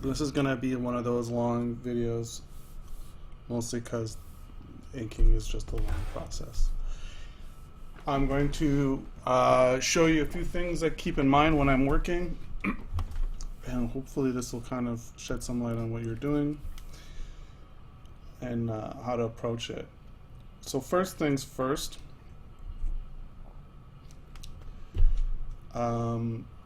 This is going to be one of those long videos, mostly because inking is just a long process. I'm going to show you a few things I keep in mind when I'm working, and hopefully this will kind of shed some light on what you're doing and how to approach it. So first things first,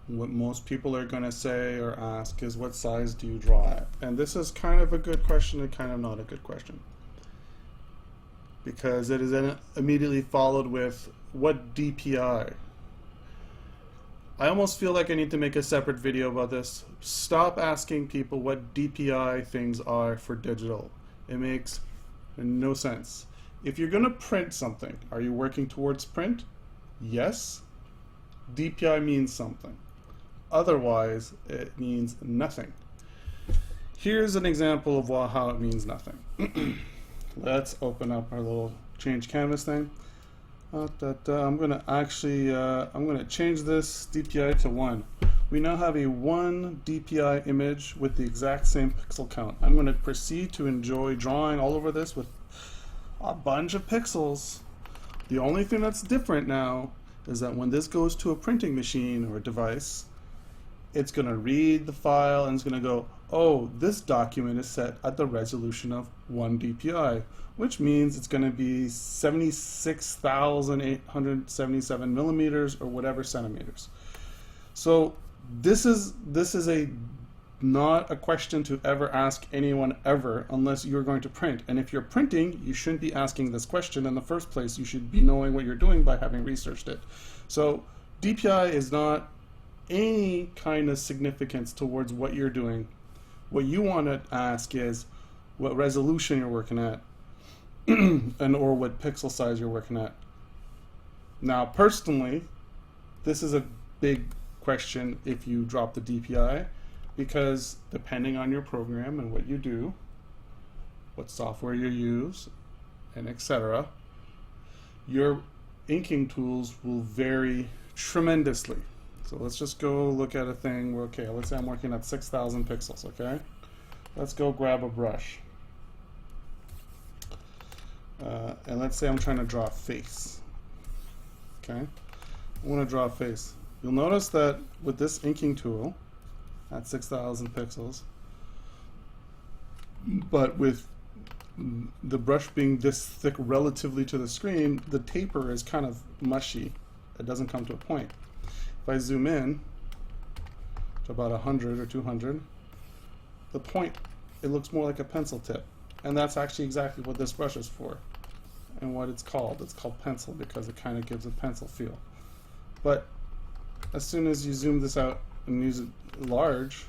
what most people are going to say or ask is, what size do you draw at? And this is kind of a good question and kind of not a good question, because it is then immediately followed with, what DPI? I almost feel like I need to make a separate video about this. Stop asking people what DPI things are for digital. It makes no sense. If you're going to print something, are you working towards print? Yes. DPI means something. Otherwise, it means nothing. Here's an example of how it means nothing. Let's open up our little change canvas thing. I'm going to change this DPI to 1. We now have a 1 DPI image with the exact same pixel count. I'm going to proceed to enjoy drawing all over this with a bunch of pixels. The only thing that's different now is that when this goes to a printing machine or a device, it's going to read the file and it's going to go, oh, this document is set at the resolution of 1 DPI, which means it's going to be 76,877 millimeters or whatever centimeters. So this is not a question to ever ask anyone ever, unless you're going to print. And if you're printing, you shouldn't be asking this question in the first place. You should be knowing what you're doing by having researched it. So DPI is not any kind of significance towards what you're doing. What you want to ask is what resolution you're working at and or what pixel size you're working at. Now, personally, this is a big question if you drop the DPI, because depending on your program and what you do, what software you use, and etc., your inking tools will vary tremendously. So let's just go look at a thing where, okay, let's say I'm working at 6,000 pixels, okay? Let's go grab a brush. And let's say I'm trying to draw a face, okay? I want to draw a face. You'll notice that with this inking tool at 6,000 pixels, but with the brush being this thick relatively to the screen, the taper is kind of mushy. It doesn't come to a point. If I zoom in to about 100 or 200, the point, it looks more like a pencil tip. And that's actually exactly what this brush is for and what it's called. It's called pencil because it kind of gives a pencil feel. But as soon as you zoom this out and use it large,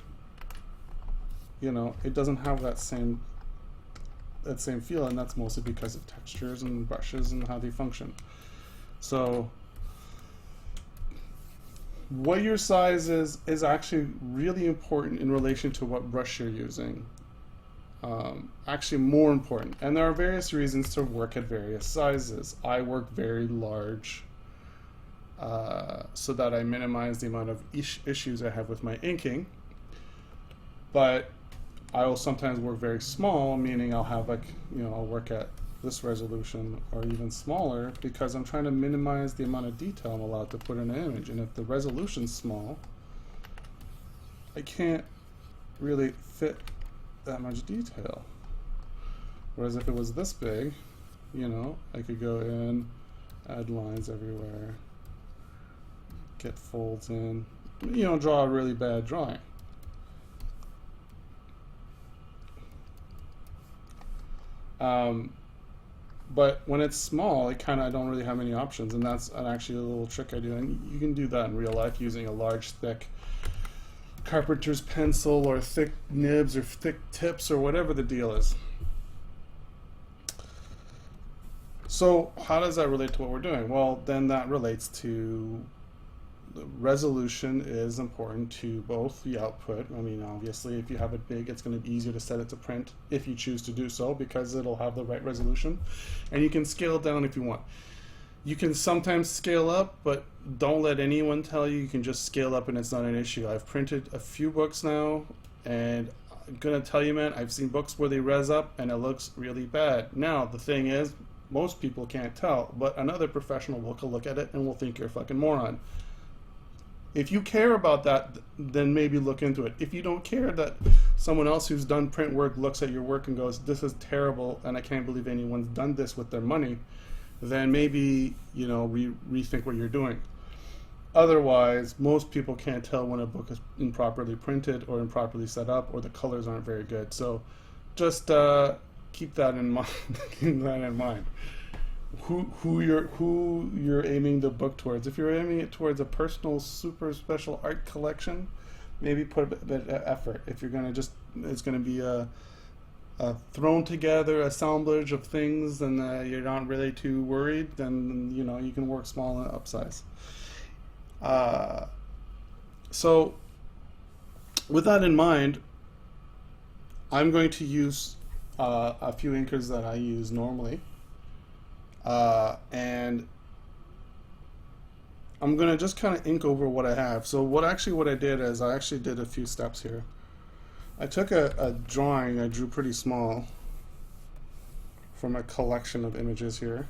you know, it doesn't have that same feel, and that's mostly because of textures and brushes and how they function. So what your size is actually really important in relation to what brush you're using. Actually more important. And there are various reasons to work at various sizes. I work very large so that I minimize the amount of issues I have with my inking. But I will sometimes work very small, meaning I'll have I'll work at this resolution or even smaller, because I'm trying to minimize the amount of detail I'm allowed to put in an image. And if the resolution's small, I can't really fit that much detail. Whereas if it was this big, I could go in, add lines everywhere, get folds in, draw a really bad drawing. But when it's small, I don't really have many options, and that's actually a little trick I do. And you can do that in real life using a large, thick carpenter's pencil or thick nibs or thick tips or whatever the deal is. So how does that relate to what we're doing? Well, then that relates to the resolution is important to both the output. I mean, obviously, if you have it big, it's going to be easier to set it to print if you choose to do so, because it'll have the right resolution. And you can scale it down if you want. You can sometimes scale up, but don't let anyone tell you you can just scale up and it's not an issue. I've printed a few books now, and I'm gonna tell you, man, I've seen books where they res up and it looks really bad. Now, the thing is, most people can't tell, but another professional will look at it and will think you're a fucking moron. If you care about that, then maybe look into it. If you don't care that someone else who's done print work looks at your work and goes, this is terrible and I can't believe anyone's done this with their money, then maybe, you know, rethink what you're doing. Otherwise, most people can't tell when a book is improperly printed or improperly set up or the colors aren't very good. So just keep that in mind. Keep that in mind. Who you're aiming the book towards. If you're aiming it towards a personal super special art collection, maybe put a bit of effort. If you're gonna just, it's gonna be a thrown together assemblage of things and you're not really too worried, then you know you can work small and upsize. So with that in mind, I'm going to use a few inkers that I use normally. And I'm going to just kind of ink over what I have. So what I did is I actually did a few steps here. I took a drawing I drew pretty small from a collection of images here.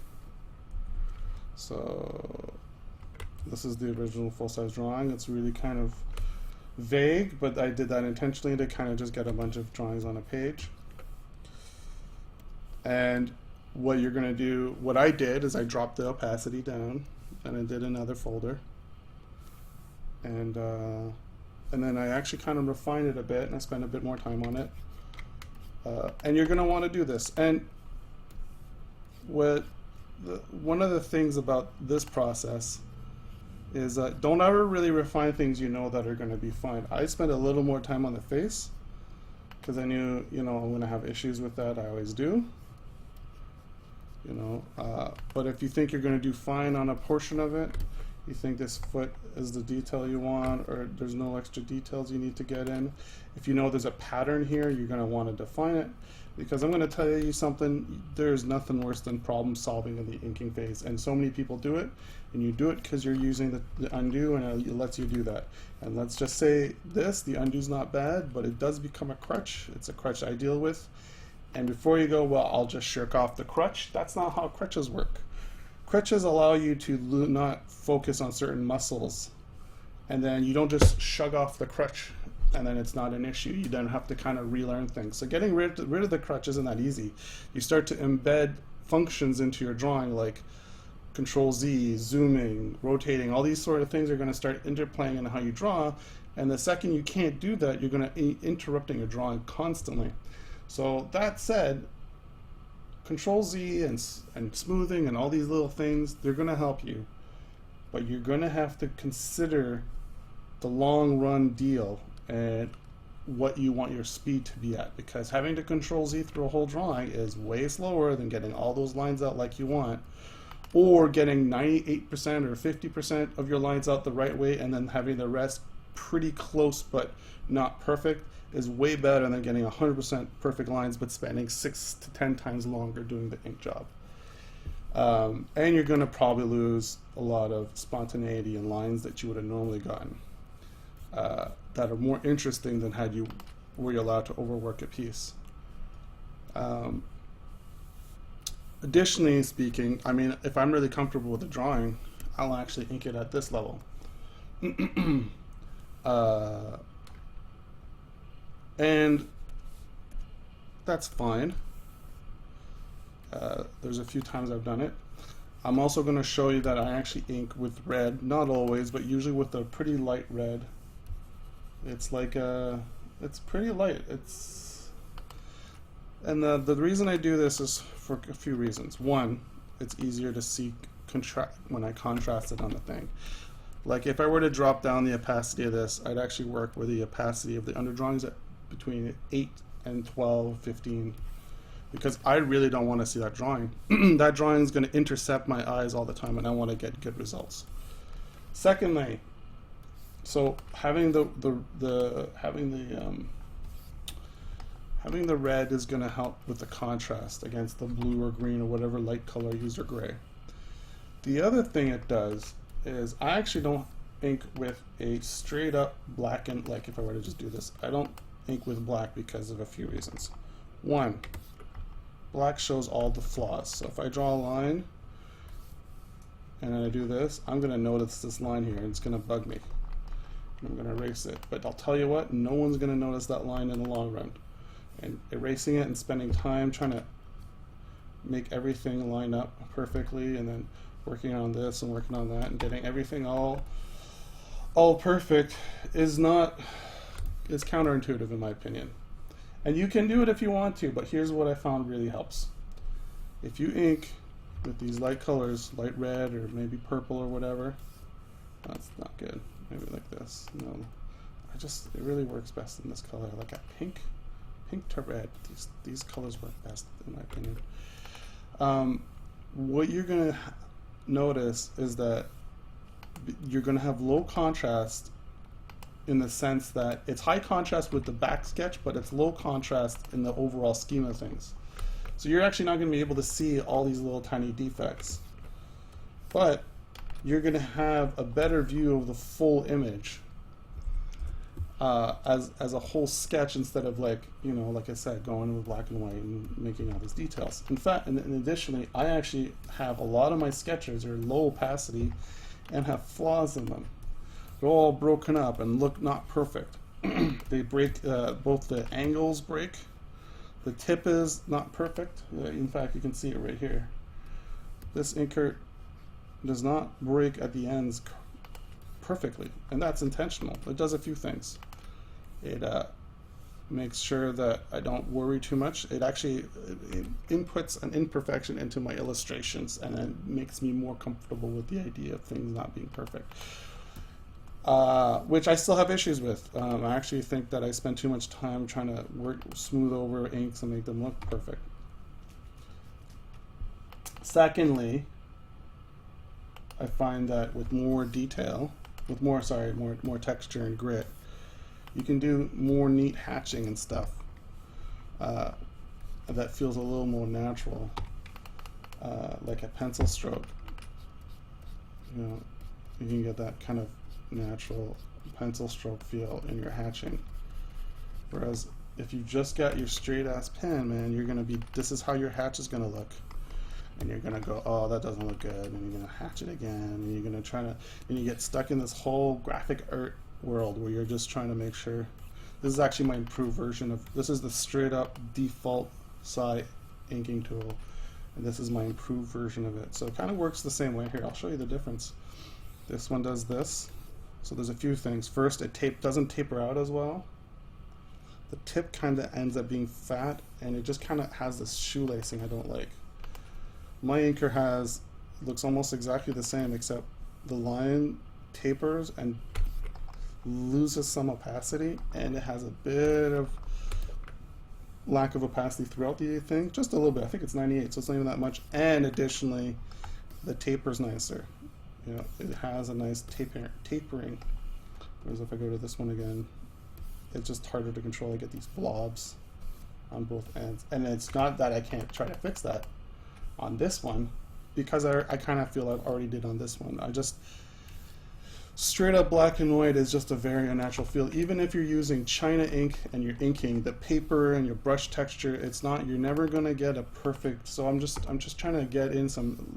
So this is the original full-size drawing. It's really kind of vague, but I did that intentionally to kind of just get a bunch of drawings on a page. And what you're going to do, what I did is I dropped the opacity down and I did another folder. And then I actually kind of refined it a bit and I spent a bit more time on it. And you're going to want to do this. And one of the things about this process is don't ever really refine things you know that are going to be fine. I spent a little more time on the face because I knew, you know, I'm going to have issues with that. I always do. You know, but if you think you're going to do fine on a portion of it, you think this foot is the detail you want, or there's no extra details you need to get in. If you know there's a pattern here, you're going to want to define it, because I'm going to tell you something, there's nothing worse than problem solving in the inking phase, and so many people do it, and you do it because you're using the undo, and it lets you do that. And let's just say this, the undo's not bad, but it does become a crutch. It's a crutch I deal with. And before you go, well, I'll just shirk off the crutch. That's not how crutches work. Crutches allow you to not focus on certain muscles. And then you don't just shrug off the crutch and then it's not an issue. You then have to kind of relearn things. So getting rid of the crutch isn't that easy. You start to embed functions into your drawing like Control Z, zooming, rotating. All these sort of things are going to start interplaying in how you draw. And the second you can't do that, you're going to be interrupting your drawing constantly. So that said, Control Z and smoothing and all these little things, they're going to help you. But you're going to have to consider the long run deal and what you want your speed to be at. Because having to Control Z through a whole drawing is way slower than getting all those lines out like you want. Or getting 98% or 50% of your lines out the right way and then having the rest pretty close but not perfect is way better than getting 100% perfect lines but spending 6 to 10 times longer doing the ink job. And you're going to probably lose a lot of spontaneity in lines that you would have normally gotten that are more interesting than were you allowed to overwork a piece. Additionally speaking, I mean, if I'm really comfortable with the drawing, I'll actually ink it at this level. And that's fine. There's a few times I've done it. I'm also going to show you that I actually ink with red, not always, but usually with a pretty light red. It's like it's pretty light. And the reason I do this is for a few reasons. One, it's easier to see when I contrast it on the thing. Like if I were to drop down the opacity of this, I'd actually work with the opacity of the underdrawings at between 8 and 12, 15, because I really don't want to see that drawing. That drawing is going to intercept my eyes all the time, and I want to get good results. Secondly, so having the red is going to help with the contrast against the blue or green or whatever light color you use, or gray. The other thing it does is I actually don't ink with a straight up blackened, like if I were to just do this, I don't ink with black because of a few reasons. One, black shows all the flaws. So if I draw a line and then I do this, I'm going to notice this line here and it's going to bug me. I'm going to erase it. But I'll tell you what, no one's going to notice that line in the long run. And erasing it and spending time trying to make everything line up perfectly, and then working on this and working on that and getting everything all perfect is counterintuitive in my opinion. And you can do it if you want to, but here's what I found really helps. If you ink with these light colors, light red or maybe purple or whatever, that's not good. Maybe like this. No, it really works best in this color. Like a pink to red. These colors work best in my opinion. What you're gonna notice is that you're gonna have low contrast in the sense that it's high contrast with the back sketch, but it's low contrast in the overall scheme of things. So you're actually not gonna be able to see all these little tiny defects, but you're gonna have a better view of the full image as a whole sketch, instead of like I said, going with black and white and making all these details. In fact, and additionally, I actually have a lot of my sketches are low opacity and have flaws in them. They're all broken up and look not perfect. They break, both the angles break. The tip is not perfect. In fact, you can see it right here. This inker does not break at the ends perfectly, and that's intentional. It does a few things. It makes sure that I don't worry too much. It actually inputs an imperfection into my illustrations, and it makes me more comfortable with the idea of things not being perfect, which I still have issues with. I actually think that I spend too much time trying to smooth over inks and make them look perfect. Secondly, I find that with more detail, with more texture and grit, you can do more neat hatching and stuff that feels a little more natural, like a pencil stroke. You can get that kind of natural pencil stroke feel in your hatching. Whereas if you just got your straight ass pen, man, this is how your hatch is gonna look. And you're gonna go, oh, that doesn't look good, and you're gonna hatch it again, and you're gonna and you get stuck in this whole graphic art world where you're just trying to make sure. This is actually my improved version of, this is the straight up default Psi inking tool, and this is my improved version of it. So it kind of works the same way. Here, I'll show you the difference. This one does this. So there's a few things. First, it doesn't taper out as well. The tip kind of ends up being fat, and it just kind of has this shoelacing I don't like. My inker looks almost exactly the same, except the line tapers and loses some opacity, and it has a bit of lack of opacity throughout the thing, just a little bit. I think it's 98, so it's not even that much. And additionally, the taper's nicer. It has a nice tapering. Whereas if I go to this one again, it's just harder to control. I get these blobs on both ends, and it's not that I can't try to fix that on this one, because I kind of feel I already did on this one. Straight up black and white is just a very unnatural feel. Even if you're using China ink and you're inking, the paper and your brush texture, you're never gonna get a perfect. So I'm just trying to get in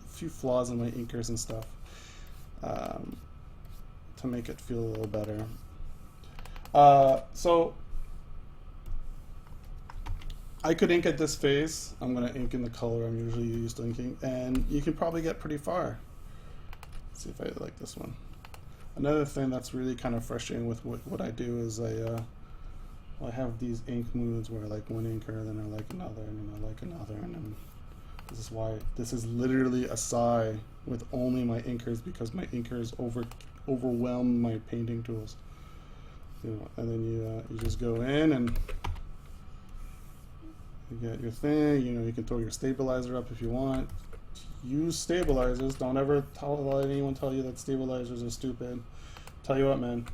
few flaws in my inkers and stuff to make it feel a little better. So I could ink at this phase. I'm gonna ink in the color I'm usually used to inking, and you can probably get pretty far. Let's see if I like this one. Another thing that's really kind of frustrating with what I do is I have these ink moods where I like one inker, then I like another, and then I like another, and then this is literally a Psi with only my inkers, because my inkers overwhelm my painting tools. And then you just go in and you get your thing. You can throw your stabilizer up if you want. Use stabilizers. Don't ever let anyone tell you that stabilizers are stupid. Tell you what, man.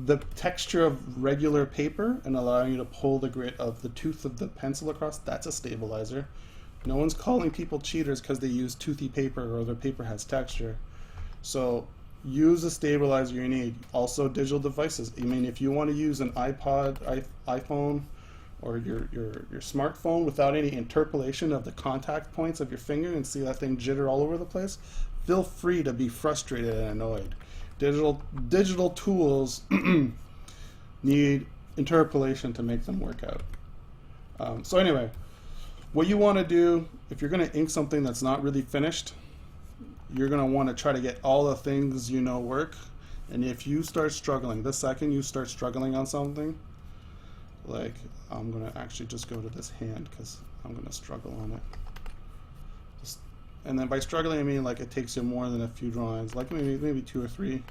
The texture of regular paper and allowing you to pull the grit of the tooth of the pencil across, that's a stabilizer. No one's calling people cheaters because they use toothy paper or their paper has texture. So use the stabilizer you need. Also, digital devices. I mean, if you want to use an iPod, iPhone, or your smartphone without any interpolation of the contact points of your finger and see that thing jitter all over the place, feel free to be frustrated and annoyed. Digital tools need interpolation to make them work out. So anyway, what you want to do, if you're going to ink something that's not really finished, you're going to want to try to get all the things you know work. And if you start struggling, the second you start struggling on something, like I'm going to actually just go to this hand because I'm going to struggle on it. And then by struggling, I mean like it takes you more than a few drawings, like maybe 2 or 3.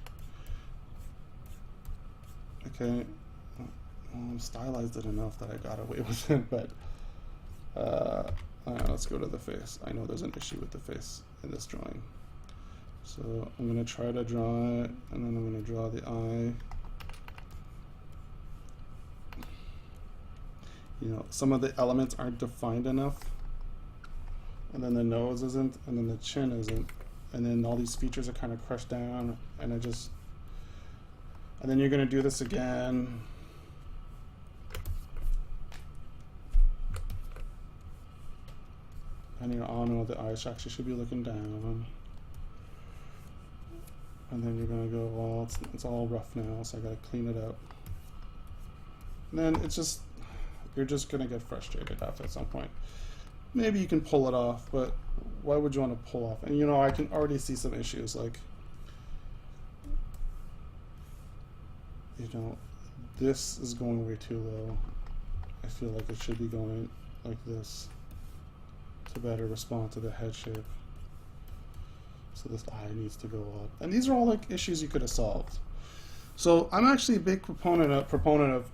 Okay, well, I'm stylized it enough that I got away with it, but let's go to the face. I know there's an issue with the face in this drawing. So I'm going to try to draw it, and then I'm going to draw the eye. You know, some of the elements aren't defined enough, and then the nose isn't, and then the chin isn't, and then all these features are kind of crushed down, and and then you're going to do this again. And you all know the eyes actually should be looking down. And then you're going to go, well, it's all rough now, so I got to clean it up. And then you're just going to get frustrated after some point. Maybe you can pull it off, but why would you want to pull off? And you know, I can already see some issues, like, you know, this is going way too low. I feel like it should be going like this to better respond to the head shape. So this eye needs to go up. And these are all like issues you could have solved. So I'm actually a big proponent of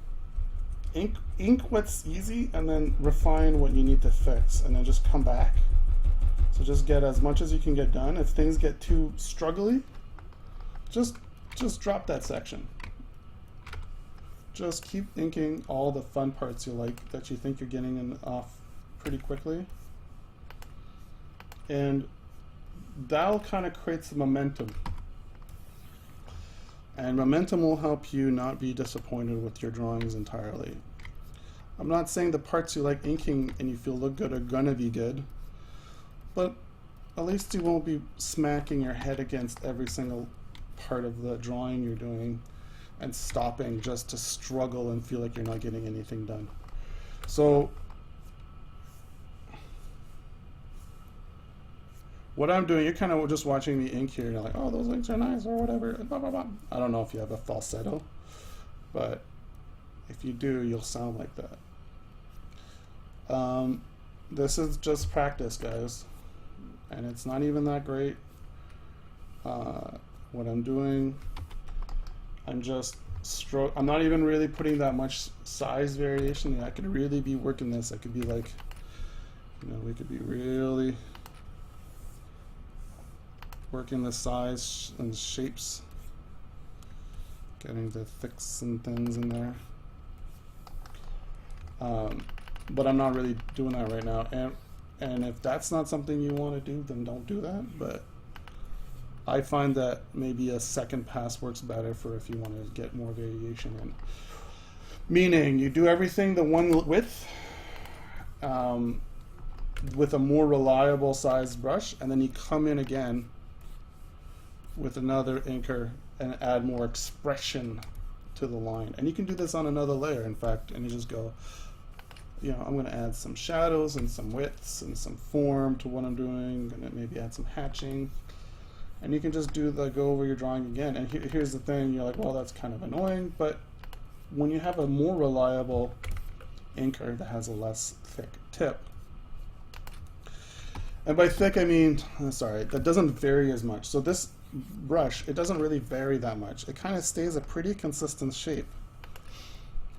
ink what's easy and then refine what you need to fix and then just come back. So just get as much as you can get done. If things get too struggly, just drop that section. Just keep inking all the fun parts you like that you think you're getting off pretty quickly. And that'll kind of create some momentum. And momentum will help you not be disappointed with your drawings entirely. I'm not saying the parts you like inking and you feel look good are gonna be good, but at least you won't be smacking your head against every single part of the drawing you're doing and stopping just to struggle and feel like you're not getting anything done. So what I'm doing, you're kind of just watching me ink here, and you're like, oh, those inks are nice, or whatever, blah, blah, blah. I don't know if you have a falsetto, but if you do, you'll sound like that. This is just practice, guys, and it's not even that great. What I'm doing, I'm not even really putting that much size variation. I could really be working this. I could be like, you know, we could be really working the size and shapes, getting the thicks and thins in there. But I'm not really doing that right now. And if that's not something you want to do, then don't do that. But I find that maybe a second pass works better for if you want to get more variation in. Meaning, you do everything the one width with a more reliable sized brush, and then you come in again with another inker and add more expression to the line. And you can do this on another layer, in fact, and you just go, you know, I'm going to add some shadows and some widths and some form to what I'm doing, and maybe add some hatching. And you can just go over your drawing again. And here's the thing, you're like, well, that's kind of annoying, but when you have a more reliable inker that has a less thick tip, and by thick I mean, sorry, that doesn't vary as much. So this brush, it doesn't really vary that much. It kind of stays a pretty consistent shape.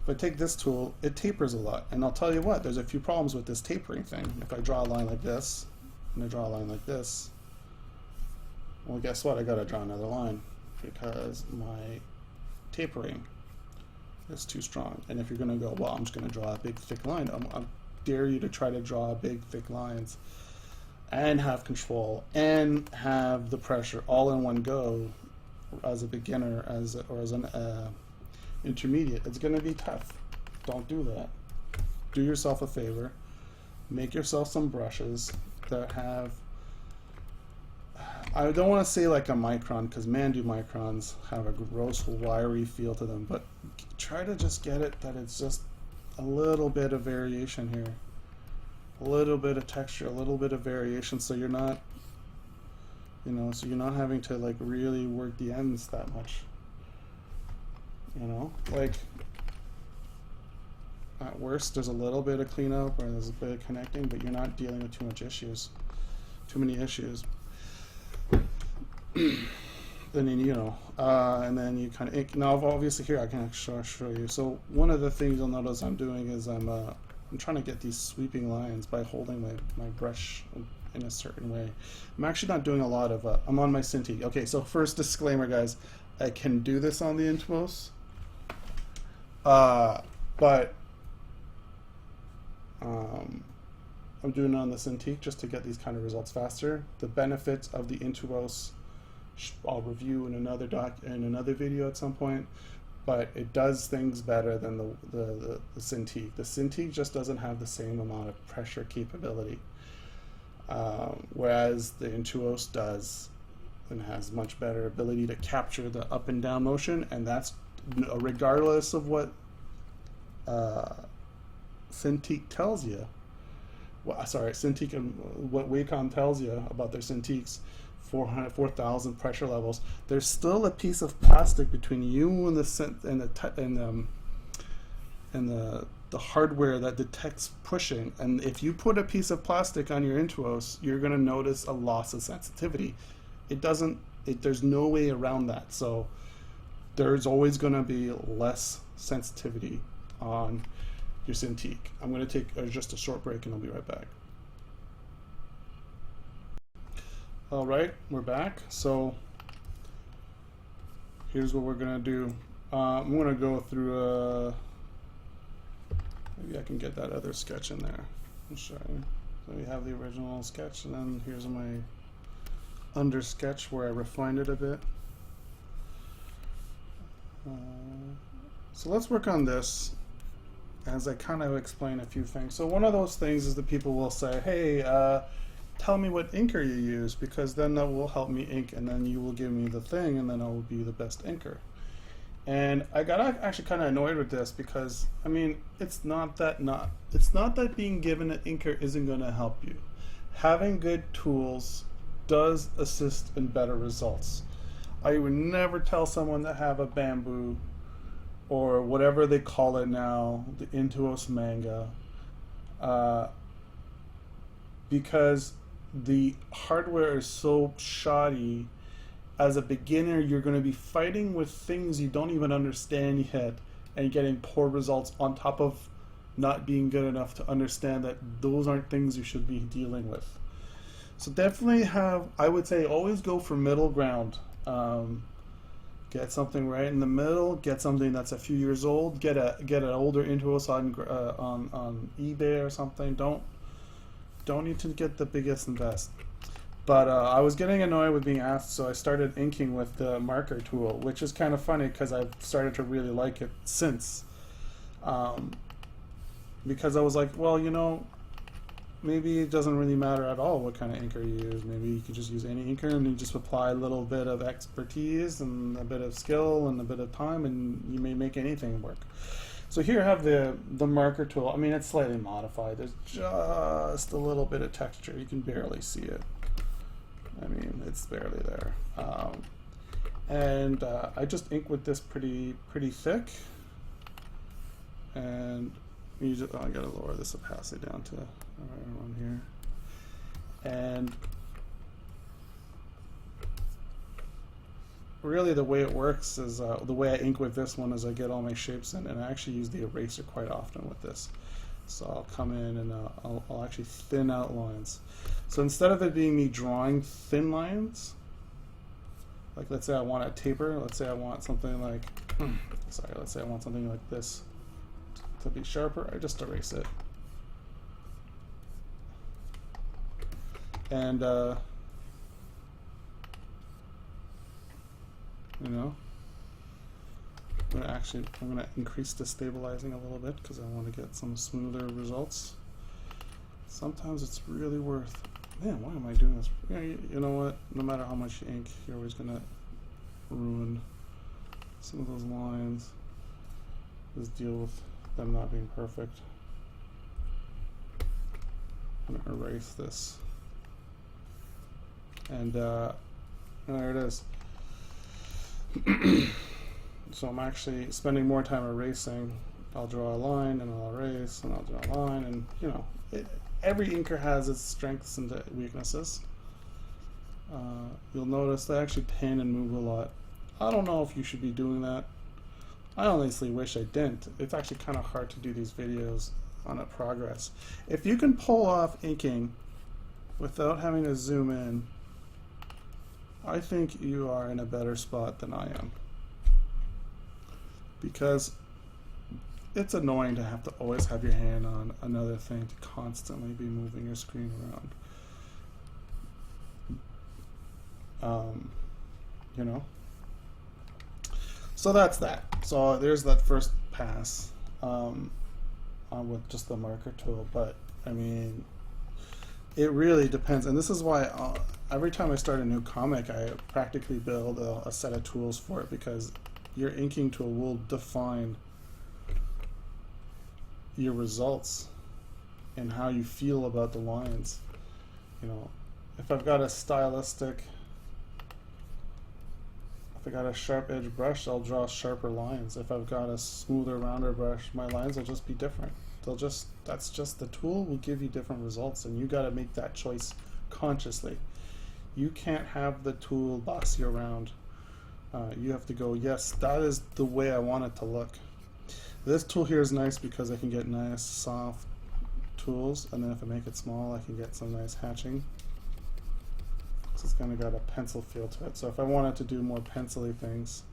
If I take this tool, it tapers a lot. And I'll tell you what, there's a few problems with this tapering thing. If I draw a line like this, and I draw a line like this, well, guess what? I gotta draw another line because my tapering is too strong. And if you're gonna go, well, I'm just gonna draw a big thick line, I dare you to try to draw big thick lines and have control and have the pressure all in one go, as a beginner, or as an intermediate. It's going to be tough. Don't do that. Do yourself a favor. Make yourself some brushes that have, I don't want to say like a micron, because man, do microns have a gross wiry feel to them, but try to just get it that it's just a little bit of variation here, a little bit of texture, a little bit of variation, so you're not, you know, so you're not having to like really work the ends that much, you know, like at worst there's a little bit of cleanup or there's a bit of connecting, but you're not dealing with too many issues. And then, you know, and then you kind of ink. Now obviously here I can actually show you. So one of the things you'll notice I'm doing is I'm trying to get these sweeping lines by holding my brush in a certain way. I'm actually not doing a lot of, I'm on my Cintiq. Okay, so first disclaimer guys, I can do this on the Intuos, but I'm doing it on the Cintiq just to get these kind of results faster. The benefits of the Intuos I'll review in another video at some point, but it does things better than the Cintiq. The Cintiq just doesn't have the same amount of pressure capability, whereas the Intuos does and has much better ability to capture the up and down motion, and that's regardless of what Cintiq tells you. Well, sorry, Cintiq and what Wacom tells you about their Cintiqs, 4,000 pressure levels. There's still a piece of plastic between you and the hardware that detects pushing. And if you put a piece of plastic on your Intuos, you're going to notice a loss of sensitivity. There's no way around that. So there's always going to be less sensitivity on your Cintiq. I'm going to take just a short break and I'll be right back. All right, we're back. So here's what we're going to do. I'm going to go through, maybe I can get that other sketch in there. I'll show you. So we have the original sketch, and then here's my under sketch where I refined it a bit. So let's work on this as I kind of explain a few things. So one of those things is that people will say, hey, tell me what inker you use, because then that will help me ink, and then you will give me the thing, and then I will be the best inker. And I got actually kind of annoyed with this, because I mean, it's not that being given an inker isn't going to help you. Having good tools does assist in better results. I would never tell someone to have a Bamboo or whatever they call it now, the Intuos Manga, because the hardware is so shoddy. As a beginner, you're going to be fighting with things you don't even understand yet and getting poor results on top of not being good enough to understand that those aren't things you should be dealing with. So definitely I would say always go for middle ground. Get something right in the middle, get something that's a few years old, get an older Intuos on eBay or something. Don't need to get the biggest and best. But I was getting annoyed with being asked, so I started inking with the marker tool, which is kind of funny because I've started to really like it since. Because I was like, well, you know, maybe it doesn't really matter at all what kind of inker you use. Maybe you could just use any inker and you just apply a little bit of expertise and a bit of skill and a bit of time, and you may make anything work. So here I have the marker tool. I mean, it's slightly modified. There's just a little bit of texture. You can barely see it. I mean, it's barely there. And I just ink with this pretty thick. And you just, I gotta lower this opacity down to around here. And really the way it works is, the way I ink with this one is I get all my shapes in, and I actually use the eraser quite often with this. So I'll come in and I'll actually thin out lines. So instead of it being me drawing thin lines, like let's say I want a taper, let's say I want something like, let's say I want something like this to be sharper, I just erase it. And you know. I'm gonna increase the stabilizing a little bit because I want to get some smoother results. Sometimes it's really worth. Man, why am I doing this? You know what? No matter how much you ink, you're always gonna ruin some of those lines. Just deal with them not being perfect. I'm gonna erase this, and there it is. So I'm actually spending more time erasing. I'll draw a line and I'll erase and I'll draw a line, and you know, every inker has its strengths and weaknesses. You'll notice they actually pan and move a lot. I don't know if you should be doing that. I honestly wish I didn't. It's actually kind of hard to do these videos on a progress. If you can pull off inking without having to zoom in, I think you are in a better spot than I am. Because it's annoying to have to always have your hand on another thing, to constantly be moving your screen around. You know? So that's that. So there's that first pass with just the marker tool. But I mean, it really depends. And this is why every time I start a new comic, I practically build a set of tools for it, because your inking tool will define your results and how you feel about the lines. You know, if I've got a stylistic, if I got a sharp edge brush, I'll draw sharper lines. If I've got a smoother, rounder brush, my lines will just be different. That's just the tool will give you different results, and you got to make that choice consciously. You can't have the tool boss you around. You have to go, yes, that is the way I want it to look. This tool here is nice because I can get nice soft tools, and then if I make it small, I can get some nice hatching. So it's kind of got a pencil feel to it. So if I wanted to do more pencil-y things,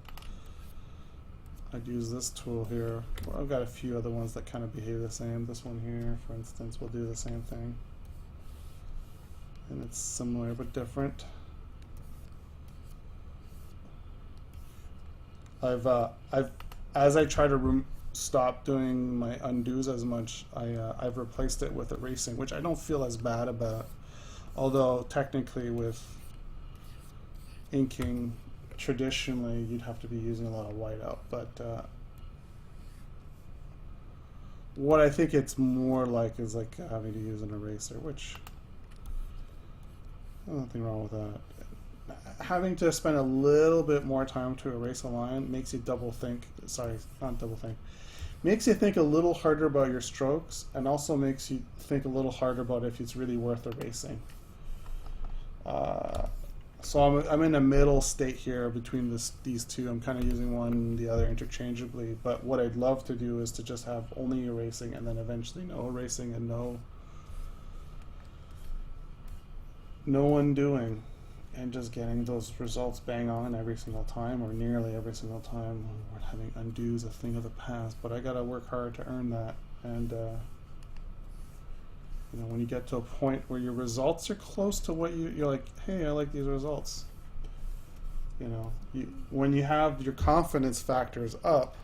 I'd use this tool here. Well, I've got a few other ones that kind of behave the same. This one here, for instance, will do the same thing. And it's similar but different. As I try to stop doing my undos as much, I've replaced it with erasing, which I don't feel as bad about. Although technically with inking, traditionally you'd have to be using a lot of whiteout. But what I think it's more like is like having to use an eraser, which there's nothing wrong with that. Having to spend a little bit more time to erase a line makes you double think. Sorry, not double think. Makes you think a little harder about your strokes, and also makes you think a little harder about if it's really worth erasing. So I'm in a middle state here between these two. I'm kind of using one and the other interchangeably, but what I'd love to do is to just have only erasing and then eventually no erasing and no undoing, and just getting those results bang on every single time, or nearly every single time. We're having undo's a thing of the past, but I gotta work hard to earn that. And you know, when you get to a point where your results are close to what you're like, hey, I like these results. You know, when you have your confidence factors up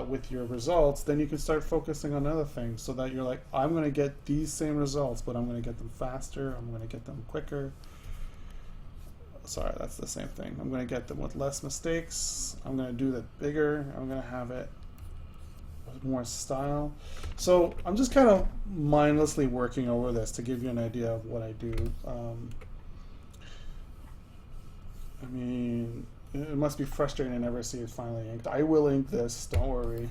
with your results, then you can start focusing on other things, so that you're like, I'm going to get these same results, but I'm going to get them faster. I'm going to get them quicker. Sorry, that's the same thing. I'm going to get them with less mistakes. I'm going to do that bigger. I'm going to have it with more style. So I'm just kind of mindlessly working over this to give you an idea of what I do. I mean, it must be frustrating to never see it finally inked. I will ink this, don't worry.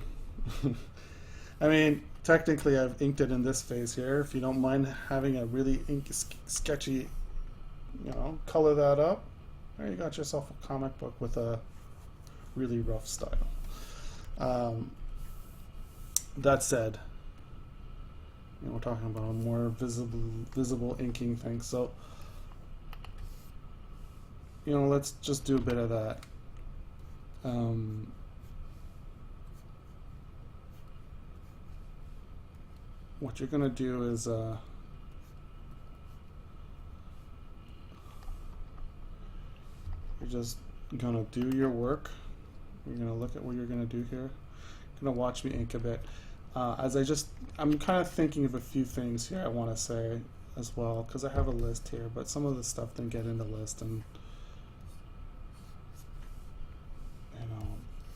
I mean, technically I've inked it in this phase here. If you don't mind having a really sketchy, you know, color that up, there you got yourself a comic book with a really rough style. That said, you know, we're talking about a more visible inking thing. So, you know, let's just do a bit of that. What you're gonna do is you're just gonna do your work. You're gonna look at what you're gonna do here. Gonna watch me ink a bit. I'm kind of thinking of a few things here I want to say as well, because I have a list here, but some of the stuff didn't get in the list, and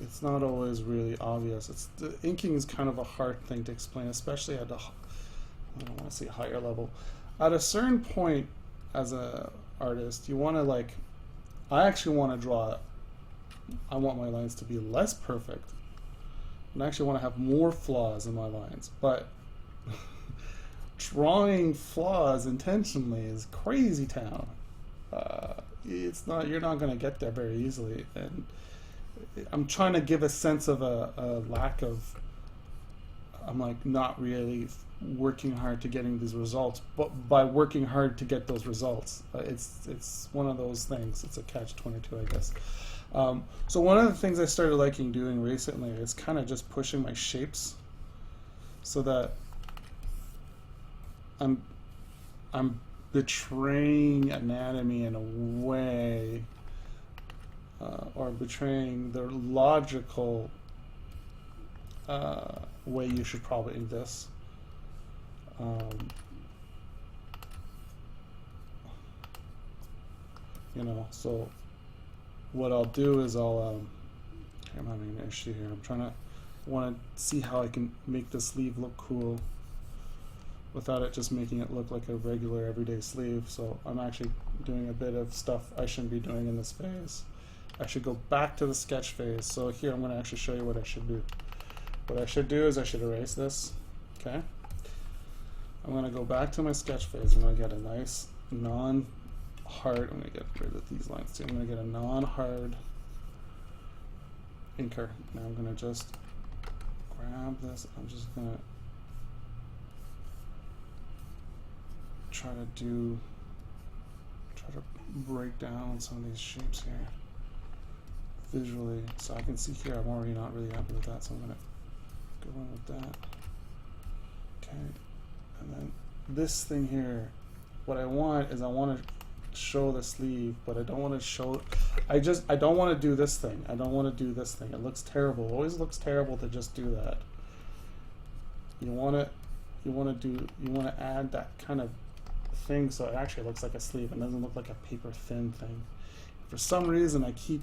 it's not always really obvious. The inking is kind of a hard thing to explain, especially at I don't want to say higher level. At a certain point as a artist, you want to I actually want to draw. I want my lines to be less perfect, and I actually want to have more flaws in my lines. But drawing flaws intentionally is crazy town. It's not. You're not going to get there very easily, and I'm trying to give a sense of a lack of. I'm not really working hard to getting these results, but by working hard to get those results, it's one of those things. It's a catch-22, I guess. So one of the things I started liking doing recently is kind of just pushing my shapes, so that I'm betraying anatomy in a way, or betraying the logical way you should probably ink this. So what I'll do is I'm having an issue here. Want to see how I can make the sleeve look cool without it just making it look like a regular everyday sleeve. So I'm actually doing a bit of stuff I shouldn't be doing in this phase. I should go back to the sketch phase. So here I'm going to actually show you what I should do. What I should do is I should erase this. Okay. I'm going to go back to my sketch phase. I'm going to get a nice non-hard. I'm going to get rid of these lines too. I'm going to get a non-hard inker. Now I'm going to just grab this. I'm just going to try to break down some of these shapes here visually, so I can see here I'm already not really happy with that, so I'm going to go in with that. Okay, and then this thing here, what I want is I want to show the sleeve, but I don't want to show, I don't want to do this thing. I don't want to do this thing. It looks terrible. It always looks terrible to just do that. You want to add that kind of thing so it actually looks like a sleeve and doesn't look like a paper thin thing. For some reason I keep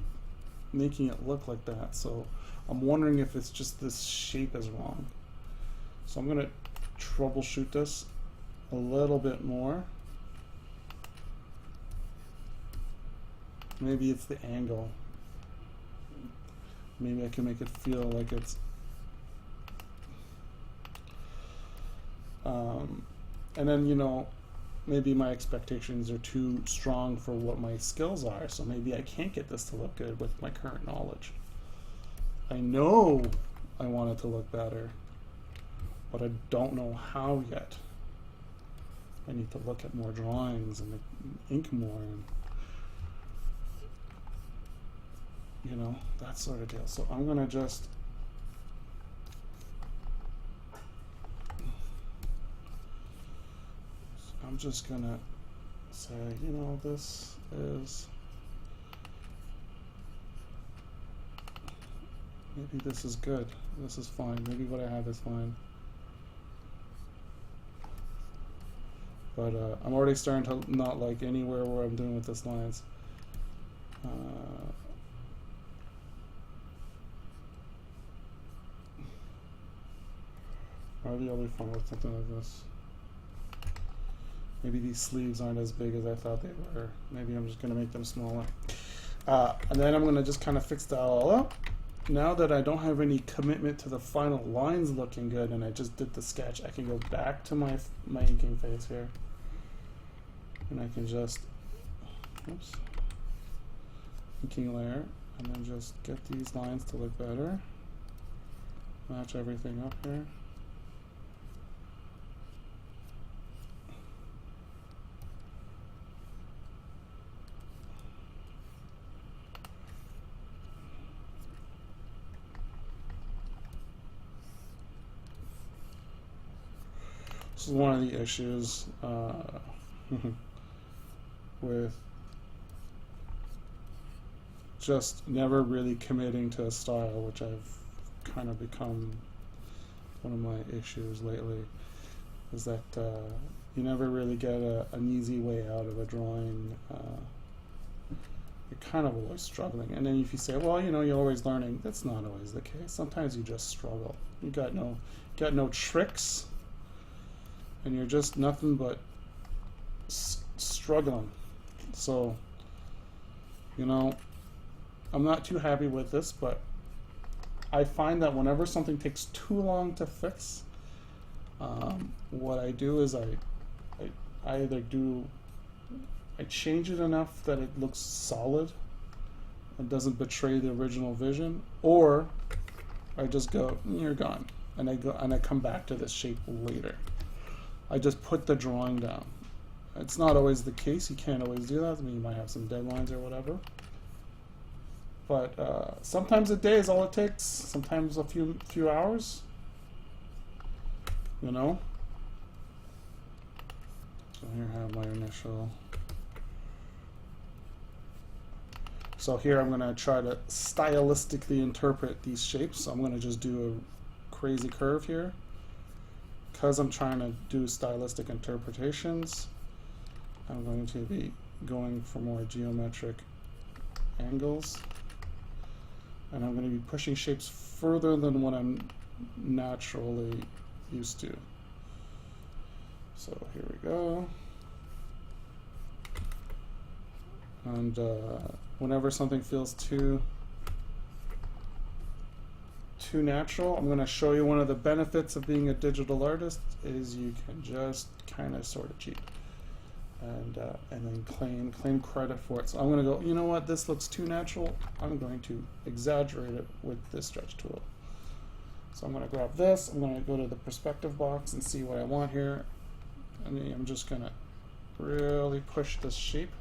making it look like that, so I'm wondering if it's just this shape is wrong. So I'm going to troubleshoot this a little bit more. Maybe it's the angle. Maybe I can make it feel like it's and then maybe my expectations are too strong for what my skills are, so maybe I can't get this to look good with my current knowledge. I know I want it to look better, but I don't know how yet. I need to look at more drawings and ink more, and that sort of deal. So I'm gonna just gonna say, this is, maybe this is good. This is fine. Maybe what I have is fine. But I'm already starting to not like anywhere where I'm doing with this lines. Maybe I'll be fine with something like this. Maybe these sleeves aren't as big as I thought they were. Maybe I'm just going to make them smaller. And then I'm going to just kind of fix that all up. Now that I don't have any commitment to the final lines looking good and I just did the sketch, I can go back to my inking phase here. And I can just, inking layer, and then just get these lines to look better. Match everything up here. This is one of the issues with just never really committing to a style, which I've kind of become one of my issues lately, is that you never really get an easy way out of a drawing. You're kind of always struggling. And then if you say, well, you know, you're always learning, that's not always the case. Sometimes you just struggle. You got no tricks, and you're just nothing but struggling. So, you know, I'm not too happy with this, but I find that whenever something takes too long to fix, what I do is I either change it enough that it looks solid and doesn't betray the original vision, or I just go, you're gone, and I come back to this shape later. I just put the drawing down. It's not always the case. You can't always do that. I mean, you might have some deadlines or whatever. But sometimes a day is all it takes. Sometimes a few hours. You know. So here I have my initial. So here I'm going to try to stylistically interpret these shapes. So I'm going to just do a crazy curve here. Because I'm trying to do stylistic interpretations, I'm going to be going for more geometric angles. And I'm going to be pushing shapes further than what I'm naturally used to. So here we go. And whenever something feels too natural, I'm going to show you one of the benefits of being a digital artist is you can just kind of sort of cheat and then claim credit for it. So I'm going to go, you know what, this looks too natural. I'm going to exaggerate it with this stretch tool. So I'm going to grab this. I'm going to go to the perspective box and see what I want here. And I'm just going to really push this shape.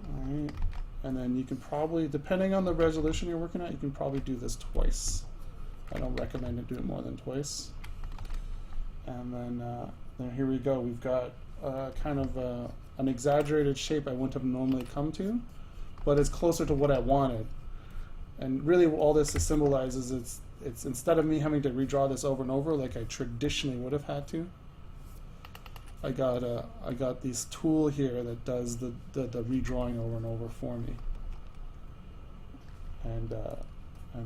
All right. And then you can probably, depending on the resolution you're working at, you can probably do this twice. I don't recommend to do it more than twice. And then here we go. We've got kind of an exaggerated shape I wouldn't have normally come to, but it's closer to what I wanted. And really all this symbolizes it's instead of me having to redraw this over and over like I traditionally would have had to, I got this tool here that does the redrawing over and over for me, and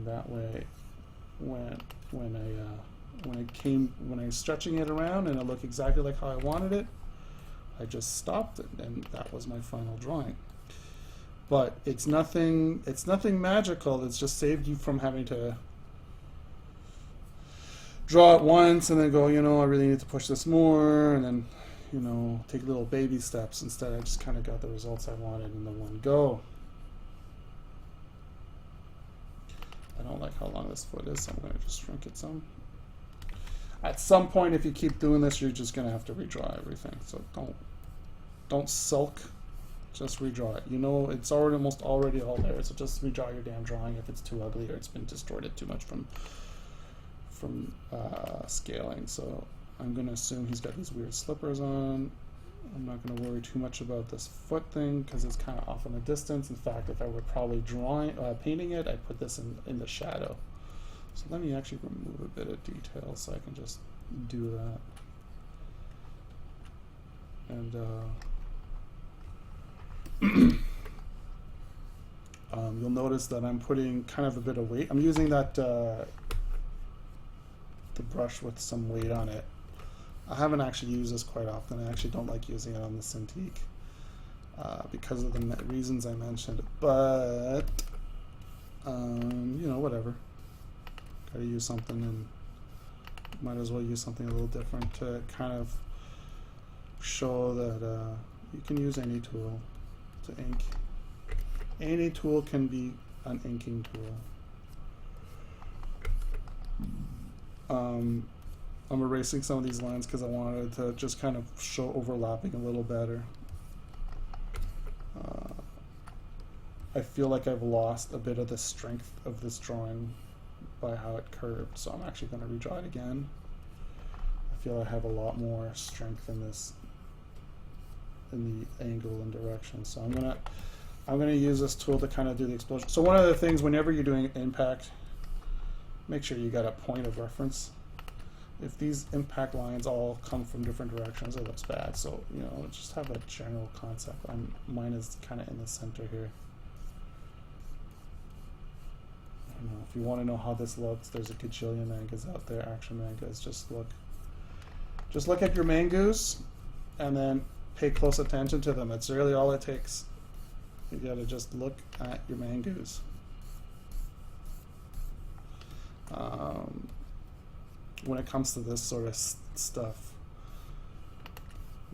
that way, when I was stretching it around and it looked exactly like how I wanted it, I just stopped it, and that was my final drawing. But it's nothing magical. It's just saved you from having to draw it once and then go, you know, I really need to push this more, and then, you know, take little baby steps. Instead, I just kind of got the results I wanted in the one go. I don't like how long this foot is, so I'm going to just shrink it some. At some point, if you keep doing this, you're just going to have to redraw everything. So don't sulk. Just redraw it. You know, it's almost already all there, so just redraw your damn drawing if it's too ugly or it's been distorted too much from scaling. So I'm going to assume he's got these weird slippers on. I'm not going to worry too much about this foot thing because it's kind of off in the distance. In fact, if I were probably painting it, I'd put this in the shadow. So let me actually remove a bit of detail so I can just do that. And you'll notice that I'm putting kind of a bit of weight. I'm using that the brush with some weight on it. I haven't actually used this quite often. I actually don't like using it on the Cintiq because of the reasons I mentioned. But you know, whatever. Gotta use something, and might as well use something a little different to kind of show that you can use any tool to ink. Any tool can be an inking tool. I'm erasing some of these lines because I wanted to just kind of show overlapping a little better. I feel like I've lost a bit of the strength of this drawing by how it curved, so I'm actually going to redraw it again. I feel I have a lot more strength in this, in the angle and direction. So I'm going to use this tool to kind of do the explosion. So one of the things, whenever you're doing impact, make sure you got a point of reference. If these impact lines all come from different directions, it looks bad. So, you know, just have a general concept. Mine is kind of in the center here. I don't know, if you want to know how this looks, there's a gajillion mangas out there, action mangas. Just look at your mangas and then pay close attention to them. It's really all it takes. You gotta just look at your mangas. When it comes to this sort of stuff,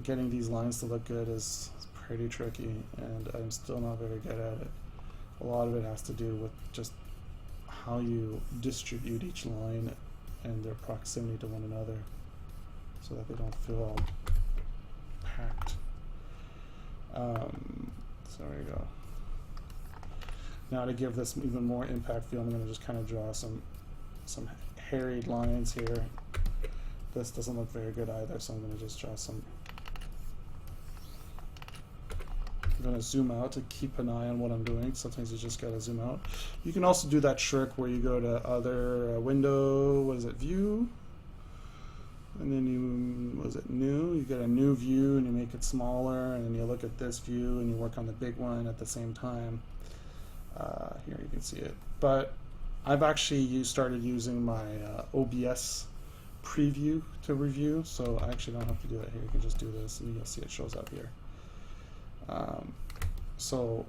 getting these lines to look good is pretty tricky, and I'm still not very good at it. A lot of it has to do with just how you distribute each line and their proximity to one another so that they don't feel all packed. So there you go. Now to give this even more impact feel, I'm going to just kind of draw some harried lines here. This doesn't look very good either, so I'm going to just draw some. I'm going to zoom out to keep an eye on what I'm doing. Sometimes you just got to zoom out. You can also do that trick where you go to other window, what is it, view? And then you, what is it, new? You get a new view and you make it smaller, and then you look at this view and you work on the big one at the same time. Here you can see it. But I've actually started using my OBS preview to review, so I actually don't have to do it here. You can just do this and you'll see it shows up here. So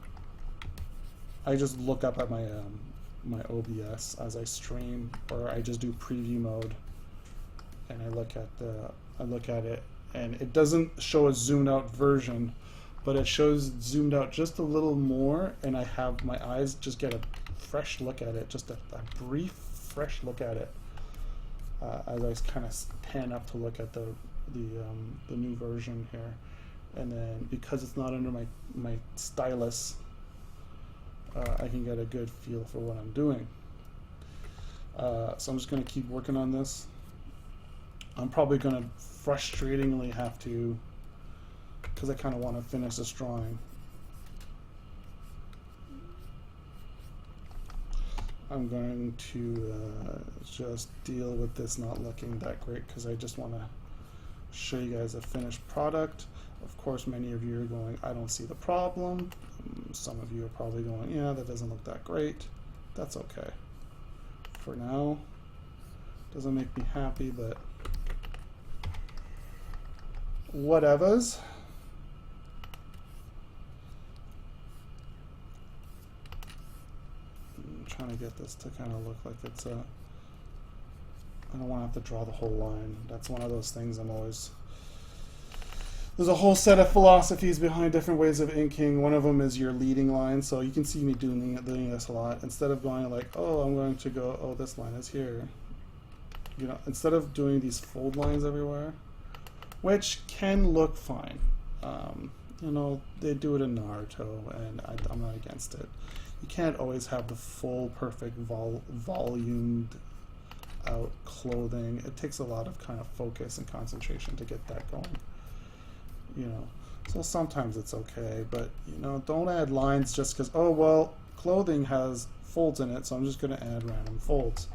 I just look up at my my OBS as I stream, or I just do preview mode, and I look at it, and it doesn't show a zoomed out version, but it shows zoomed out just a little more, and I have my eyes just get a fresh look at it, just a brief fresh look at it, as I kind of pan up to look at the new version here. And then because it's not under my stylus, I can get a good feel for what I'm doing. So I'm just going to keep working on this. I'm probably going to frustratingly have to, because I kind of want to finish this drawing. I'm going to just deal with this not looking that great, because I just want to show you guys a finished product. Of course, many of you are going, I don't see the problem. Some of you are probably going, yeah, that doesn't look that great. That's okay. For now, doesn't make me happy, but whatevers. I'm trying to get this to kind of look like it's a, I don't want to have to draw the whole line. That's one of those things I'm always, there's a whole set of philosophies behind different ways of inking. One of them is your leading line. So you can see me doing this a lot. Instead of going like, oh, I'm going to go, oh, this line is here. You know, instead of doing these fold lines everywhere, which can look fine. You know, they do it in Naruto, and I'm not against it. You can't always have the full, perfect, volumed out clothing. It takes a lot of kind of focus and concentration to get that going. You know, so sometimes it's okay, but you know, don't add lines just because, oh well, clothing has folds in it, so I'm just going to add random folds.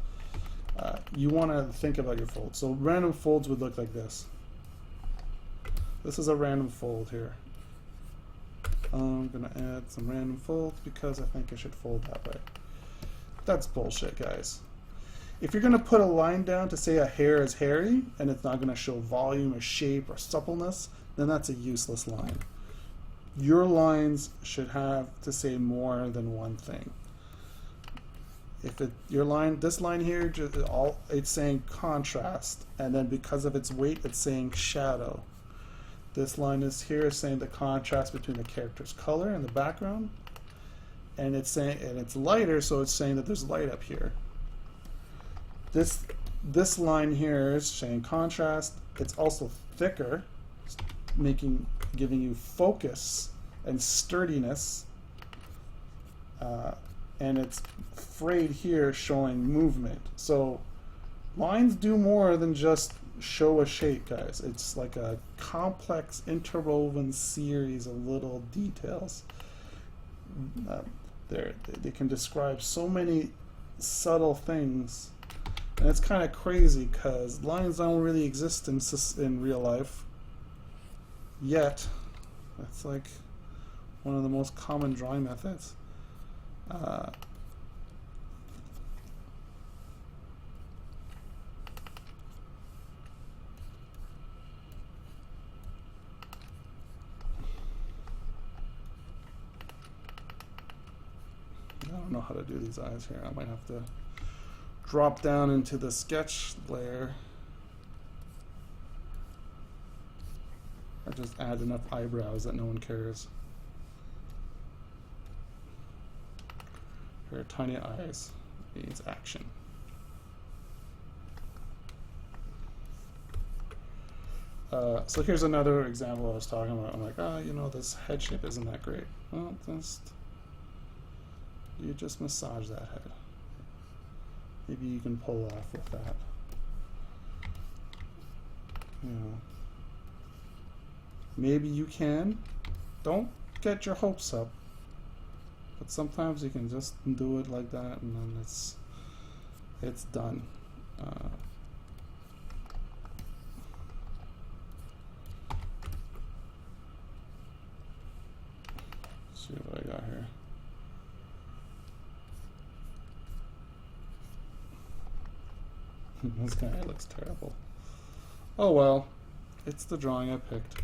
You want to think about your folds. So random folds would look like this. This is a random fold here. I'm going to add some random folds because I think I should fold that way. That's bullshit, guys. If you're going to put a line down to say a hair is hairy and it's not going to show volume or shape or suppleness, then that's a useless line. Your lines should have to say more than one thing. If this line here, it's saying contrast, and then because of its weight, it's saying shadow. This line is here saying the contrast between the character's color and the background, and it's saying, and it's lighter, so it's saying that there's light up here. This line here is saying contrast. It's also thicker, giving you focus and sturdiness, and it's frayed here, showing movement. So lines do more than just show a shape, guys. It's like a complex interwoven series of little details. they can describe so many subtle things, and it's kind of crazy because lines don't really exist in real life. Yet, that's like one of the most common drawing methods. I don't know how to do these eyes here. I might have to drop down into the sketch layer. Or just add enough eyebrows that no one cares. Here are tiny eyes. Needs action. So here's another example I was talking about. I'm like, you know, this head shape isn't that great. Well, you just massage that head. Maybe you can pull off with that. You know, maybe you can. Don't get your hopes up. But sometimes you can just do it like that, and then it's done. See what I got here. This guy looks terrible. Oh well, it's the drawing I picked.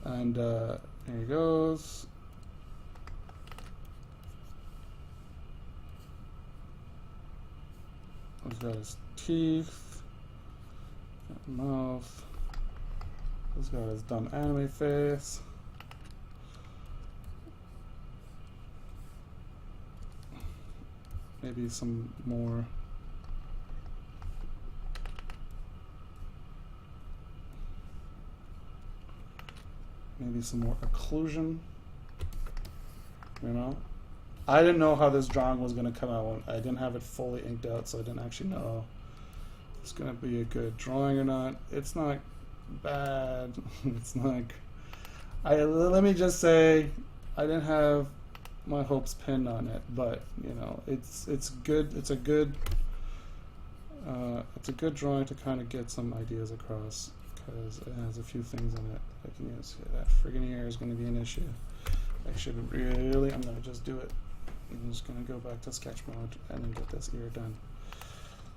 And there he goes. He's got his teeth, mouth. He's got his dumb anime face. Maybe some more. Maybe some more occlusion. You know? I didn't know how this drawing was going to come out. I didn't have it fully inked out, so I didn't actually know if it's going to be a good drawing or not. It's not bad. It's not. Let me just say, I didn't have my hopes pinned on it, but you know, it's good. It's a good drawing to kind of get some ideas across, because it has a few things in it I can use. That friggin' ear is going to be an issue. I should really. I'm going to just do it. I'm just going to go back to sketch mode and then get this ear done.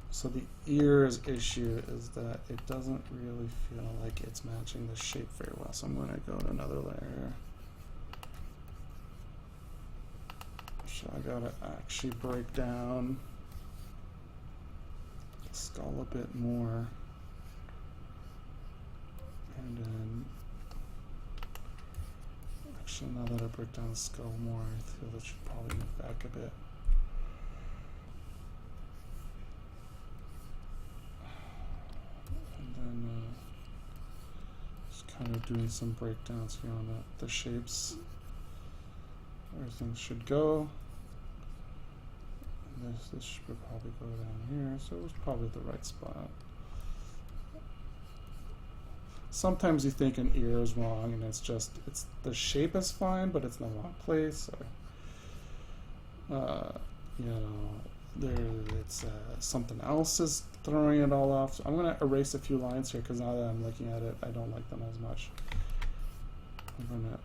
So the ear's issue is that it doesn't really feel like it's matching the shape very well. So I'm going to go to another layer. So I got to actually break down the skull a bit more. And then, actually now that I break down the skull more, I feel that should probably move back a bit. And then just kind of doing some breakdowns here on the shapes where things should go. And this should probably go down here, so it was probably the right spot. Sometimes you think an ear is wrong, and it's the shape is fine, but it's in the wrong place, or you know, it's something else is throwing it all off. So I'm gonna erase a few lines here because now that I'm looking at it, I don't like them as much. I'm gonna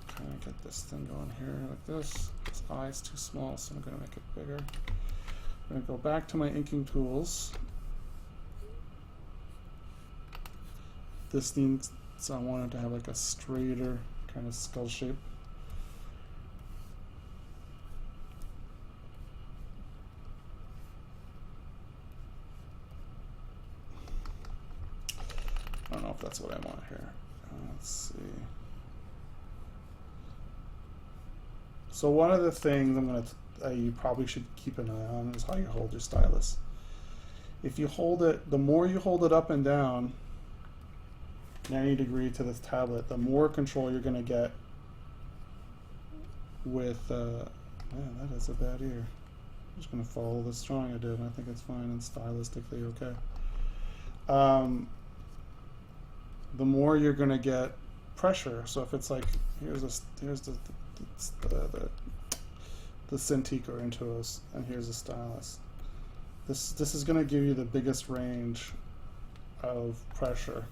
kind of get this thing going here like this. This eye's too small, so I'm gonna make it bigger. I'm gonna go back to my inking tools. This needs, so I wanted to have like a straighter kind of skull shape. I don't know if that's what I want here. Let's see. So one of the things you probably should keep an eye on is how you hold your stylus. If you hold it, the more you hold it up and down 90 degree to this tablet, the more control you're going to get with, man, that is a bad ear. I'm just going to follow this drawing I did, and I think it's fine and stylistically okay. The more you're going to get pressure. So if it's like, here's the Cintiq or Intuos, and here's the stylus. This is going to give you the biggest range of pressure.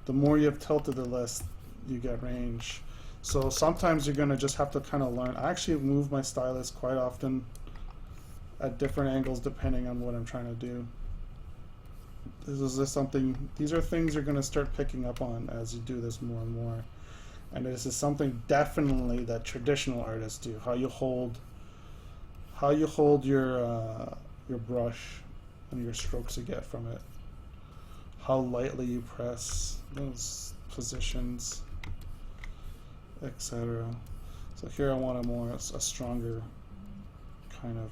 The more you have tilted, the less you get range. So sometimes you're going to just have to kind of learn. I actually move my stylus quite often at different angles depending on what I'm trying to do. These are things you're going to start picking up on as you do this more and more. And this is something definitely that traditional artists do. How you hold your brush and your strokes you get from it. How lightly you press those positions, etc. So here I want a stronger kind of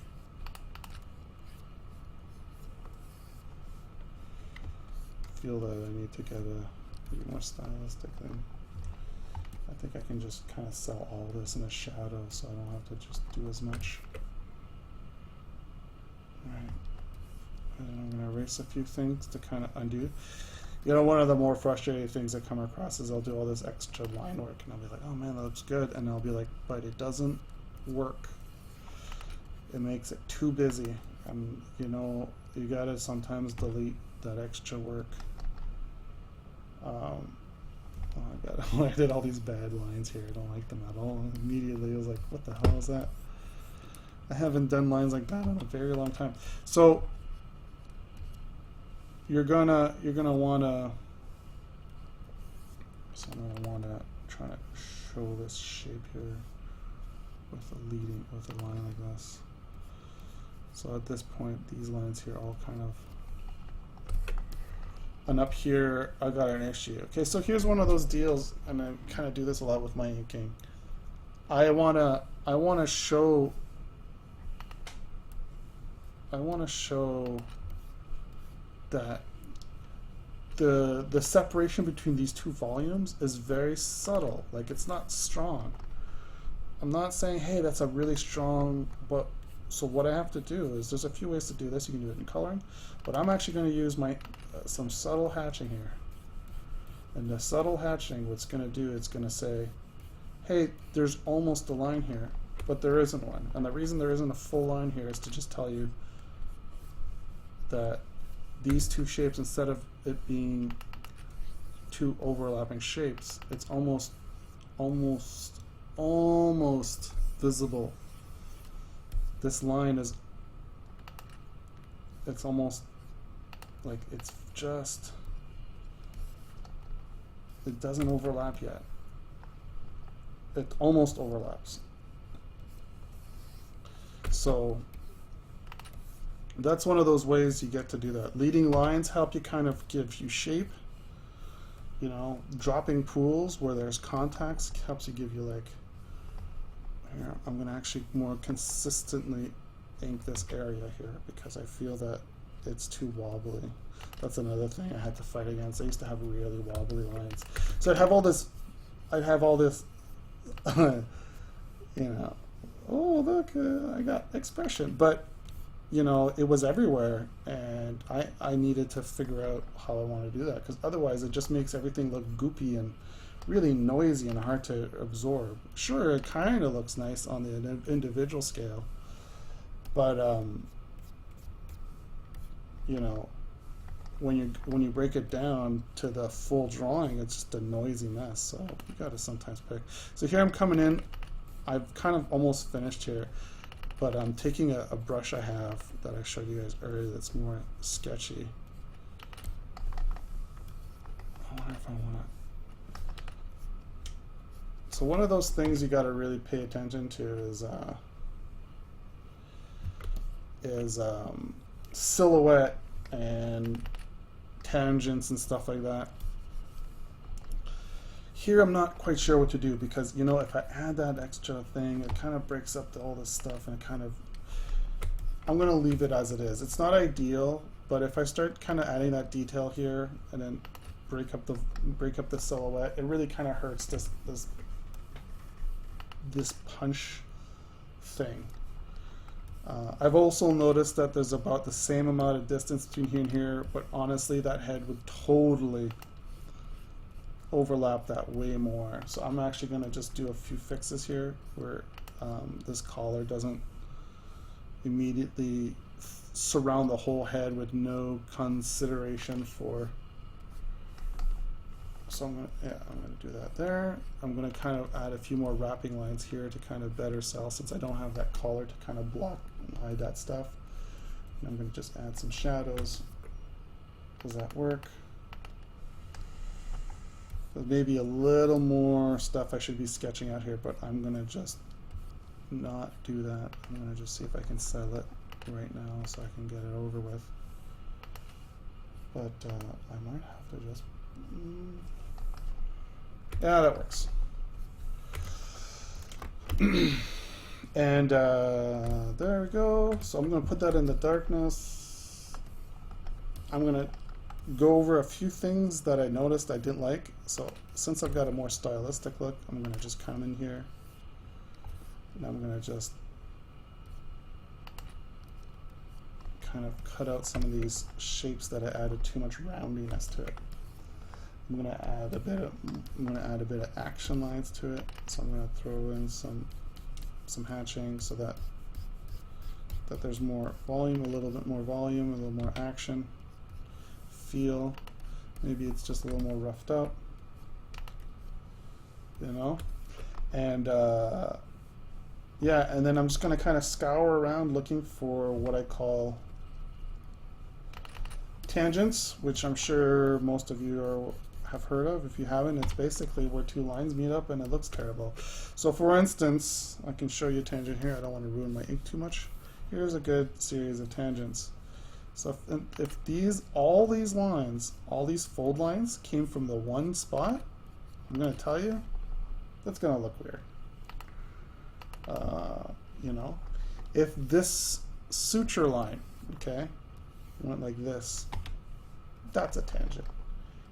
feel that I need to get a more stylistic thing. I think I can just kind of sell all this in a shadow so I don't have to just do as much. Alright. And then I'm going to erase a few things to kind of undo. You know, one of the more frustrating things I come across is I'll do all this extra line work and I'll be like, oh man, that looks good. And I'll be like, but it doesn't work. It makes it too busy. And you know, you gotta sometimes delete that extra work. Oh my god, I did all these bad lines here. I don't like them at all. Immediately I was like, what the hell is that? I haven't done lines like that in a very long time. So you're gonna wanna try to show this shape here with a line like this. So at this point, these lines here all kind of, and up here I got an issue. Okay, so here's one of those deals, and I kind of do this a lot with my inking. I wanna show that the separation between these two volumes is very subtle. Like, it's not strong. I'm not saying, hey, that's a really strong, but so what I have to do is, there's a few ways to do this. You can do it in coloring, but I'm actually going to use my some subtle hatching here. And the subtle hatching, what's going to do, it's going to say, hey, there's almost a line here, but there isn't one. And the reason there isn't a full line here is to just tell you that these two shapes, instead of it being two overlapping shapes, it's almost visible. This line is, it's almost like it's just, it doesn't overlap yet. It almost overlaps. So that's one of those ways you get to do that. Leading lines help you kind of give you shape. You know, dropping pools where there's contacts helps you give you like, here, I'm going to actually more consistently ink this area here because I feel that it's too wobbly. That's another thing I had to fight against. I used to have really wobbly lines. So I'd have all this, you know, oh look, I got expression. But, you know, it was everywhere, and I needed to figure out how I want to do that, because otherwise it just makes everything look goopy and really noisy and hard to absorb. Sure, it kind of looks nice on the individual scale, but you know, when you break it down to the full drawing, it's just a noisy mess. So you got to sometimes pick. So here I'm coming in. I've kind of almost finished here, but I'm taking a brush I have that I showed you guys earlier that's more sketchy. I wonder if I want to. So one of those things you got to really pay attention to is silhouette and tangents and stuff like that. Here I'm not quite sure what to do, because, you know, if I add that extra thing, it kind of breaks up all this stuff, and it kind of, I'm going to leave it as it is. It's not ideal, but if I start kind of adding that detail here and then break up the silhouette, it really kind of hurts this punch thing. I've also noticed that there's about the same amount of distance between here and here, but honestly that head would totally overlap that way more. So I'm actually going to just do a few fixes here where this collar doesn't immediately surround the whole head with no consideration for. So I'm gonna do that there. I'm gonna kind of add a few more wrapping lines here to kind of better sell, since I don't have that collar to kind of block and hide that stuff. And I'm gonna just add some shadows. Does that work? There's maybe a little more stuff I should be sketching out here, but I'm gonna just not do that. I'm gonna just see if I can sell it right now so I can get it over with. But I might have to just yeah, that works. And there we go. So I'm going to put that in the darkness. I'm going to go over a few things that I noticed I didn't like. So since I've got a more stylistic look, I'm going to just come in here and I'm going to just kind of cut out some of these shapes that I added too much roundiness to it. I'm gonna add a bit of action lines to it. So I'm gonna throw in some hatching so that there's more volume, a little bit more volume, a little more action, feel. Maybe it's just a little more roughed up, you know. And yeah, and then I'm just gonna kind of scour around looking for what I call tangents, which I'm sure most of you have heard of. If you haven't, it's basically where two lines meet up and it looks terrible. So for instance, I can show you a tangent here. I don't want to ruin my ink too much. Here's a good series of tangents. So if all these lines, all these fold lines came from the one spot, I'm going to tell you, that's going to look weird. You know, if this suture line, okay, went like this, that's a tangent.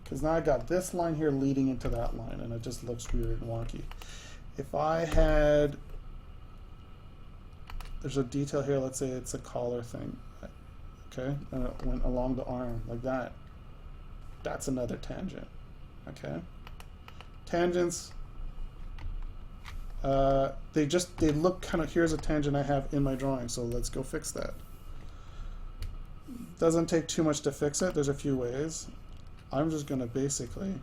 Because now I got this line here leading into that line, and it just looks weird and wonky. If I had, there's a detail here, let's say it's a collar thing, okay, and it went along the arm like that, that's another tangent, okay. Tangents, they look kind of, here's a tangent I have in my drawing, so let's go fix that. Doesn't take too much to fix it. There's a few ways. I'm just going to basically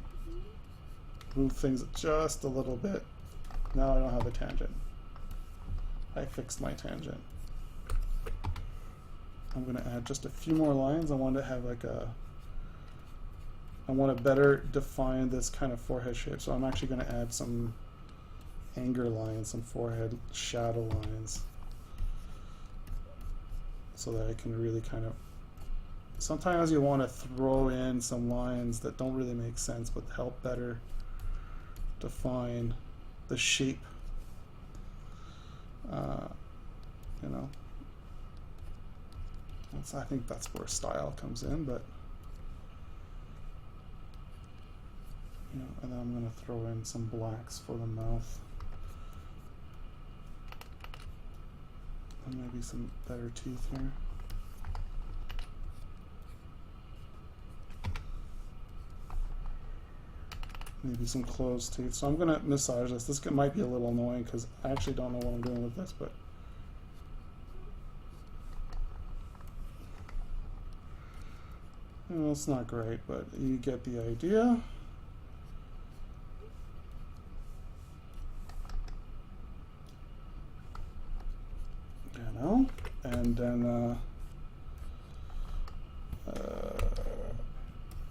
move things just a little bit. Now I don't have a tangent. I fixed my tangent. I'm going to add just a few more lines. I want to have like I want to better define this kind of forehead shape. So I'm actually going to add some anger lines, some forehead shadow lines, so that I can really kind of, sometimes you want to throw in some lines that don't really make sense but help better define the shape. You know, I think that's where style comes in, but you know, and then I'm going to throw in some blacks for the mouth. And maybe some better teeth here. Maybe some closed teeth. So I'm going to massage this. This might be a little annoying because I actually don't know what I'm doing with this, but you know, it's not great, but you get the idea. You know, and then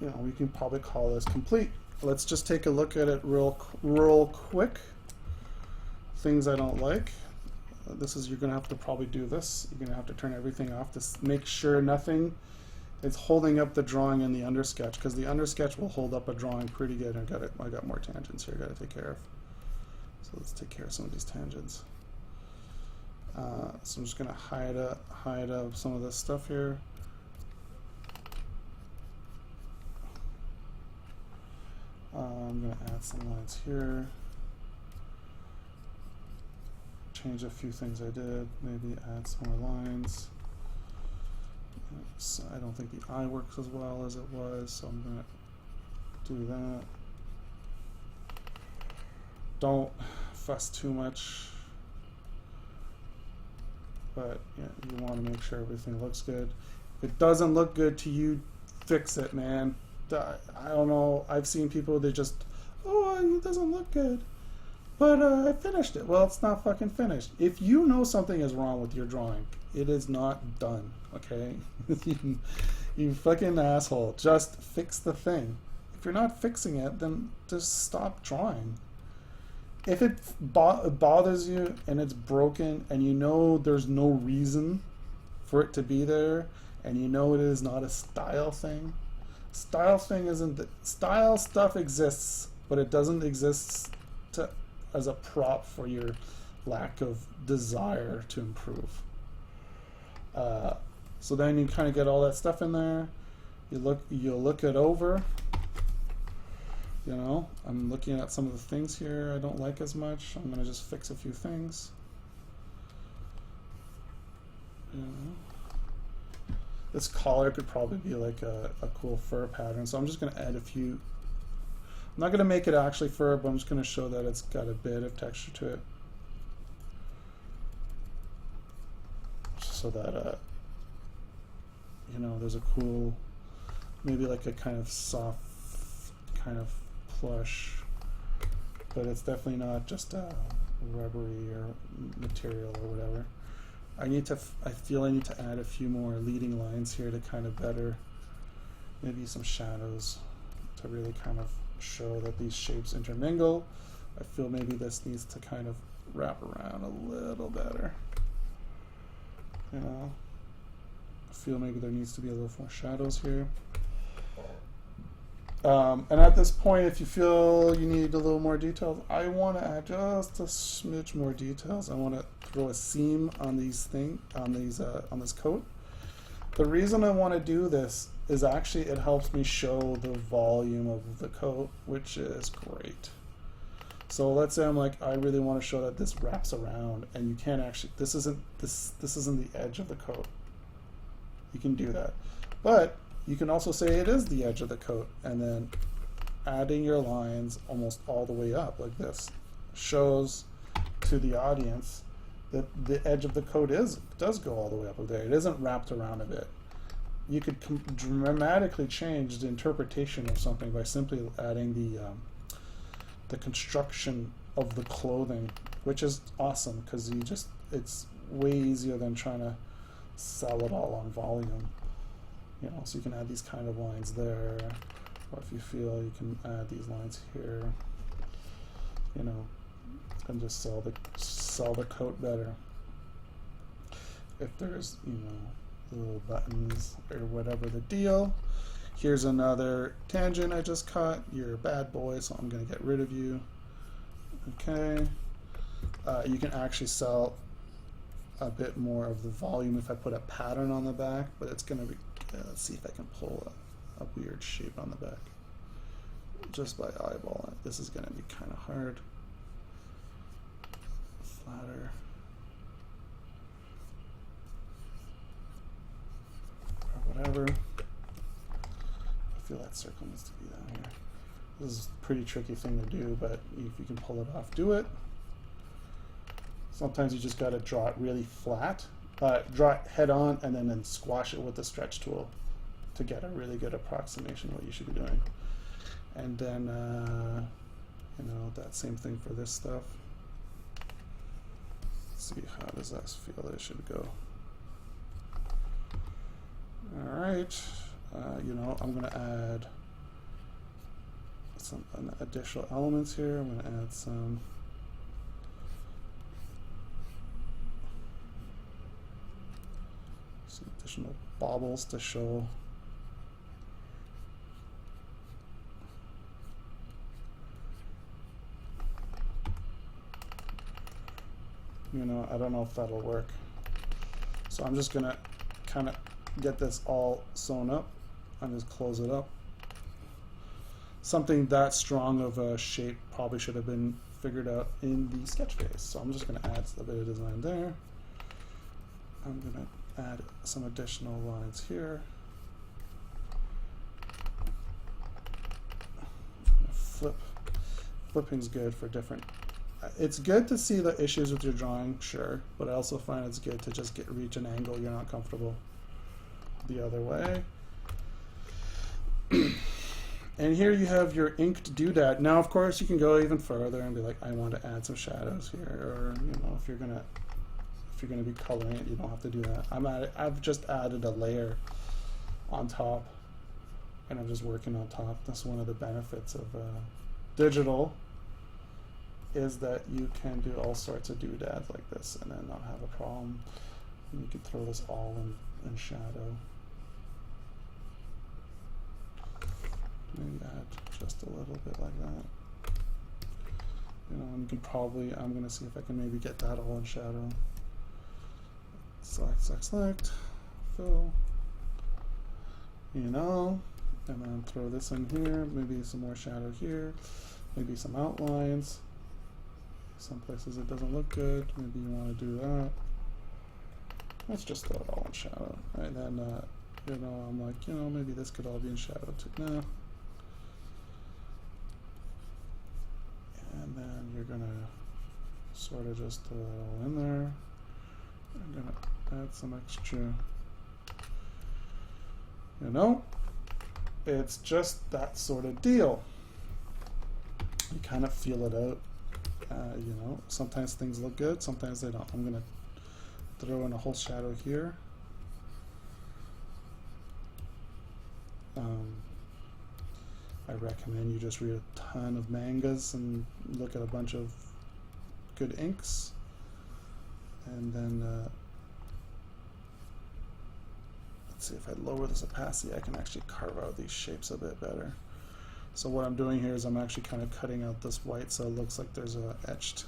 you know, we can probably call this complete. Let's just take a look at it real quick. Things I don't like. This is, you're gonna have to probably do this. You're gonna have to turn everything off to make sure nothing is holding up the drawing in the undersketch, because the undersketch will hold up a drawing pretty good. I got more tangents here I gotta take care of. So let's take care of some of these tangents. So I'm just gonna hide some of this stuff here. I'm going to add some lines here, change a few things I did, maybe add some more lines. I don't think the eye works as well as it was, so I'm going to do that. don't fuss too much. But yeah, you want to make sure everything looks good. If it doesn't look good to you, fix it, man. I don't know. I've seen people, they just, oh, it doesn't look good. But I finished it. Well, it's not fucking finished. If you know something is wrong with your drawing, it is not done, okay? You fucking asshole. Just fix the thing. If you're not fixing it, then just stop drawing. If it bothers you and it's broken and you know there's no reason for it to be there and you know it is not a style thing, style stuff exists, but it doesn't exist as a prop for your lack of desire to improve. So then you kind of get all that stuff in there. You look it over. You know, I'm looking at some of the things here I don't like as much. I'm gonna just fix a few things. You know, this collar could probably be like a cool fur pattern, so I'm just gonna add a few. I'm not gonna make it actually fur, but I'm just gonna show that it's got a bit of texture to it, so that you know, there's a cool, maybe like a kind of soft, kind of plush, but it's definitely not just a rubbery or material or whatever. I feel I need to add a few more leading lines here to kind of better, maybe some shadows to really kind of show that these shapes intermingle. I feel maybe this needs to kind of wrap around a little better. You know, I feel maybe there needs to be a little more shadows here. And at this point, if you feel you need a little more details, I want to add just a smidge more details. I want to throw a seam on these on this coat. The reason I want to do this is actually it helps me show the volume of the coat, which is great. So let's say I'm like, I really want to show that this wraps around, and you can't actually, this isn't the edge of the coat. You can do that, but you can also say it is the edge of the coat, and then adding your lines almost all the way up like this shows to the audience that the edge of the coat does go all the way up there. It isn't wrapped around a bit. You could dramatically change the interpretation of something by simply adding the construction of the clothing, which is awesome because it's way easier than trying to sell it all on volume. You know, so you can add these kind of lines there, or if you feel you can add these lines here, you know, and just sell the coat better. If there's, you know, little buttons or whatever the deal. Here's another tangent I just cut. You're a bad boy, so I'm going to get rid of you. Okay. You can actually sell a bit more of the volume if I put a pattern on the back, but it's going to be, let's see if I can pull a weird shape on the back just by eyeballing it. This is going to be kind of hard. Flatter. Or whatever. I feel that circle needs to be down here. This is a pretty tricky thing to do, but if you can pull it off, do it. Sometimes you just got to draw it really flat. Draw it head on and then squash it with the stretch tool to get a really good approximation of what you should be doing. And then, you know, that same thing for this stuff. Let's see, how does that feel that it should go? All right, you know, I'm going to add some additional elements here. I'm going to add some additional baubles to show you know, I don't know if that'll work. So I'm just gonna kind of get this all sewn up and just close it up. Something that strong of a shape probably should have been figured out in the sketch phase. So I'm just gonna add a bit of design there. I'm gonna add some additional lines here. Flipping's good for different it's good to see the issues with your drawing, sure, but I also find it's good to just reach an angle you're not comfortable the other way. And here you have your inked doodad. Now, of course, you can go even further and be like, I want to add some shadows here, or you know, if you're gonna be coloring it, you don't have to do that. I've just added a layer on top, and I'm just working on top. That's one of the benefits of digital, is that you can do all sorts of doodads like this and then not have a problem. And you can throw this all in shadow. Maybe add just a little bit like that. You know, and you can probably, I'm gonna see if I can maybe get that all in shadow. Select, select, select, fill. You know, and then throw this in here, maybe some more shadow here, maybe some outlines. Some places it doesn't look good, maybe you want to do that. Let's just throw it all in shadow. And then, you know, I'm like, you know, maybe this could all be in shadow too. No. And then you're gonna sort of just throw it all in there. I'm gonna add some extra, you know, it's just that sort of deal. You kind of feel it out. You know, sometimes things look good, sometimes they don't. I'm gonna throw in a whole shadow here. I recommend you just read a ton of mangas and look at a bunch of good inks, and then let's see, if I lower this opacity I can actually carve out these shapes a bit better. So what I'm doing here is I'm actually kind of cutting out this white so it looks like there's a etched,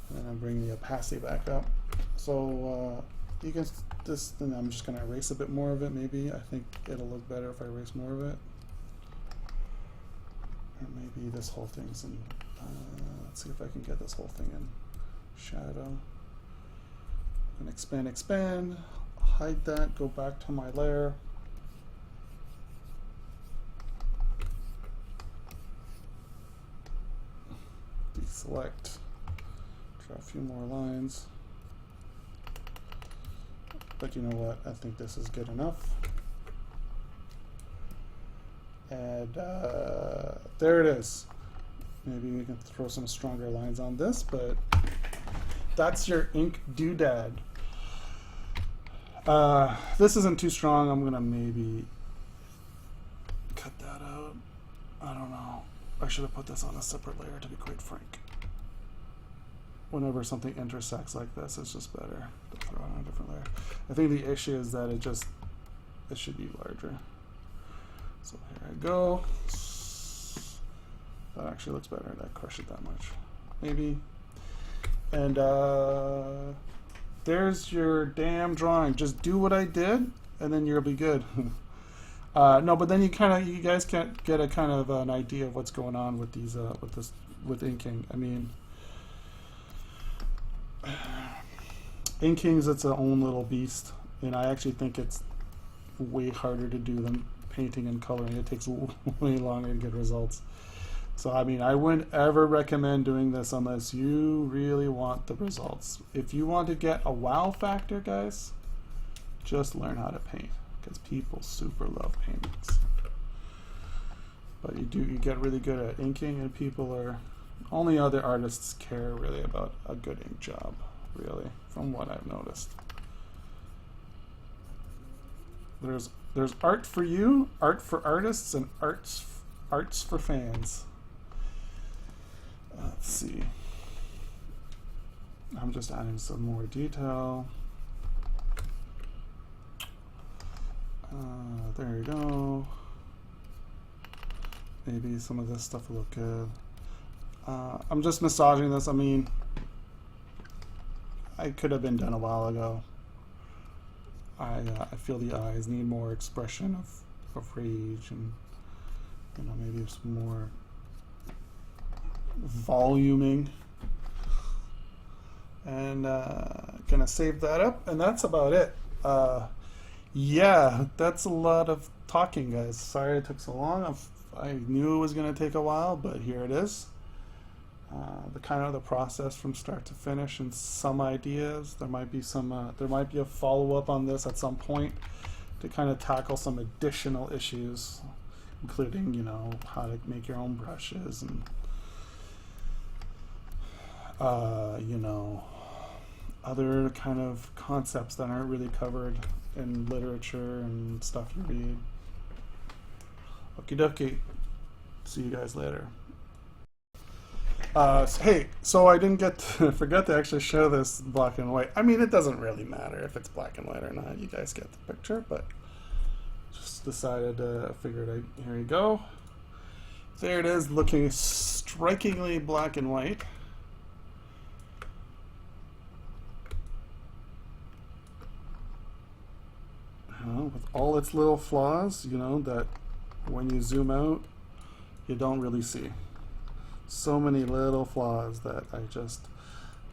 and then I'm bringing the opacity back up. So you can just, and I'm just going to erase a bit more of it maybe. I think it'll look better if I erase more of it. Or maybe this whole thing's in, let's see if I can get this whole thing in shadow. And expand, expand, hide that, go back to my layer. Deselect, draw a few more lines. But you know what, I think this is good enough. And there it is. Maybe we can throw some stronger lines on this, but that's your ink doodad. This isn't too strong. I'm gonna maybe cut that out. I don't know. I should have put this on a separate layer, to be quite frank. Whenever something intersects like this, it's just better to throw it on a different layer. I think the issue is that it should be larger. So here I go. That actually looks better. I crushed it that much. Maybe. And there's your damn drawing. Just do what I did, and then you'll be good. No, but then you guys can't get a kind of an idea of what's going on with these, with inking. I mean, inking's its own little beast, and I actually think it's way harder to do than painting and coloring. It takes way longer to get results. So I mean, I wouldn't ever recommend doing this unless you really want the results. If you want to get a wow factor, guys, just learn how to paint, because people super love paintings. But you get really good at inking, and people are, only other artists care really about a good ink job, really, from what I've noticed. There's art for you, art for artists, and arts for fans. Let's see. I'm just adding some more detail. There you go. Maybe some of this stuff will look good. I'm just massaging this. I mean, I could have been done a while ago. I feel the eyes need more expression of rage, and you know, maybe some more voluming. And gonna save that up, and that's about it. Yeah, that's a lot of talking, guys. Sorry it took so long. I knew it was gonna take a while, but here it is. the kind of the process from start to finish and some ideas. There might be some there might be a follow-up on this at some point to kind of tackle some additional issues, including, you know, how to make your own brushes and you know, other kind of concepts that aren't really covered in literature and stuff you read. Okie dokie. See you guys later. Hey, so I didn't forget to actually show this black and white. I mean, it doesn't really matter if it's black and white or not. You guys get the picture, but just decided figured here you go. There it is, looking strikingly black and white. With all its little flaws, you know, that when you zoom out, you don't really see. So many little flaws that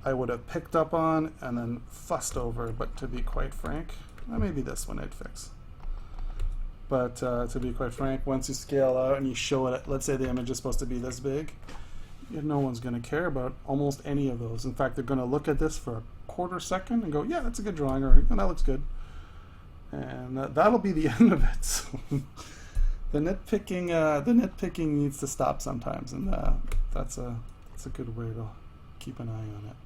I would have picked up on and then fussed over, but to be quite frank, maybe this one I'd fix. But to be quite frank, once you scale out and you show it, let's say the image is supposed to be this big, no one's going to care about almost any of those. In fact, they're going to look at this for a quarter second and go, yeah, that's a good drawing, or that looks good. And that'll be the end of it. So the nitpicking needs to stop sometimes, and that's a good way to keep an eye on it.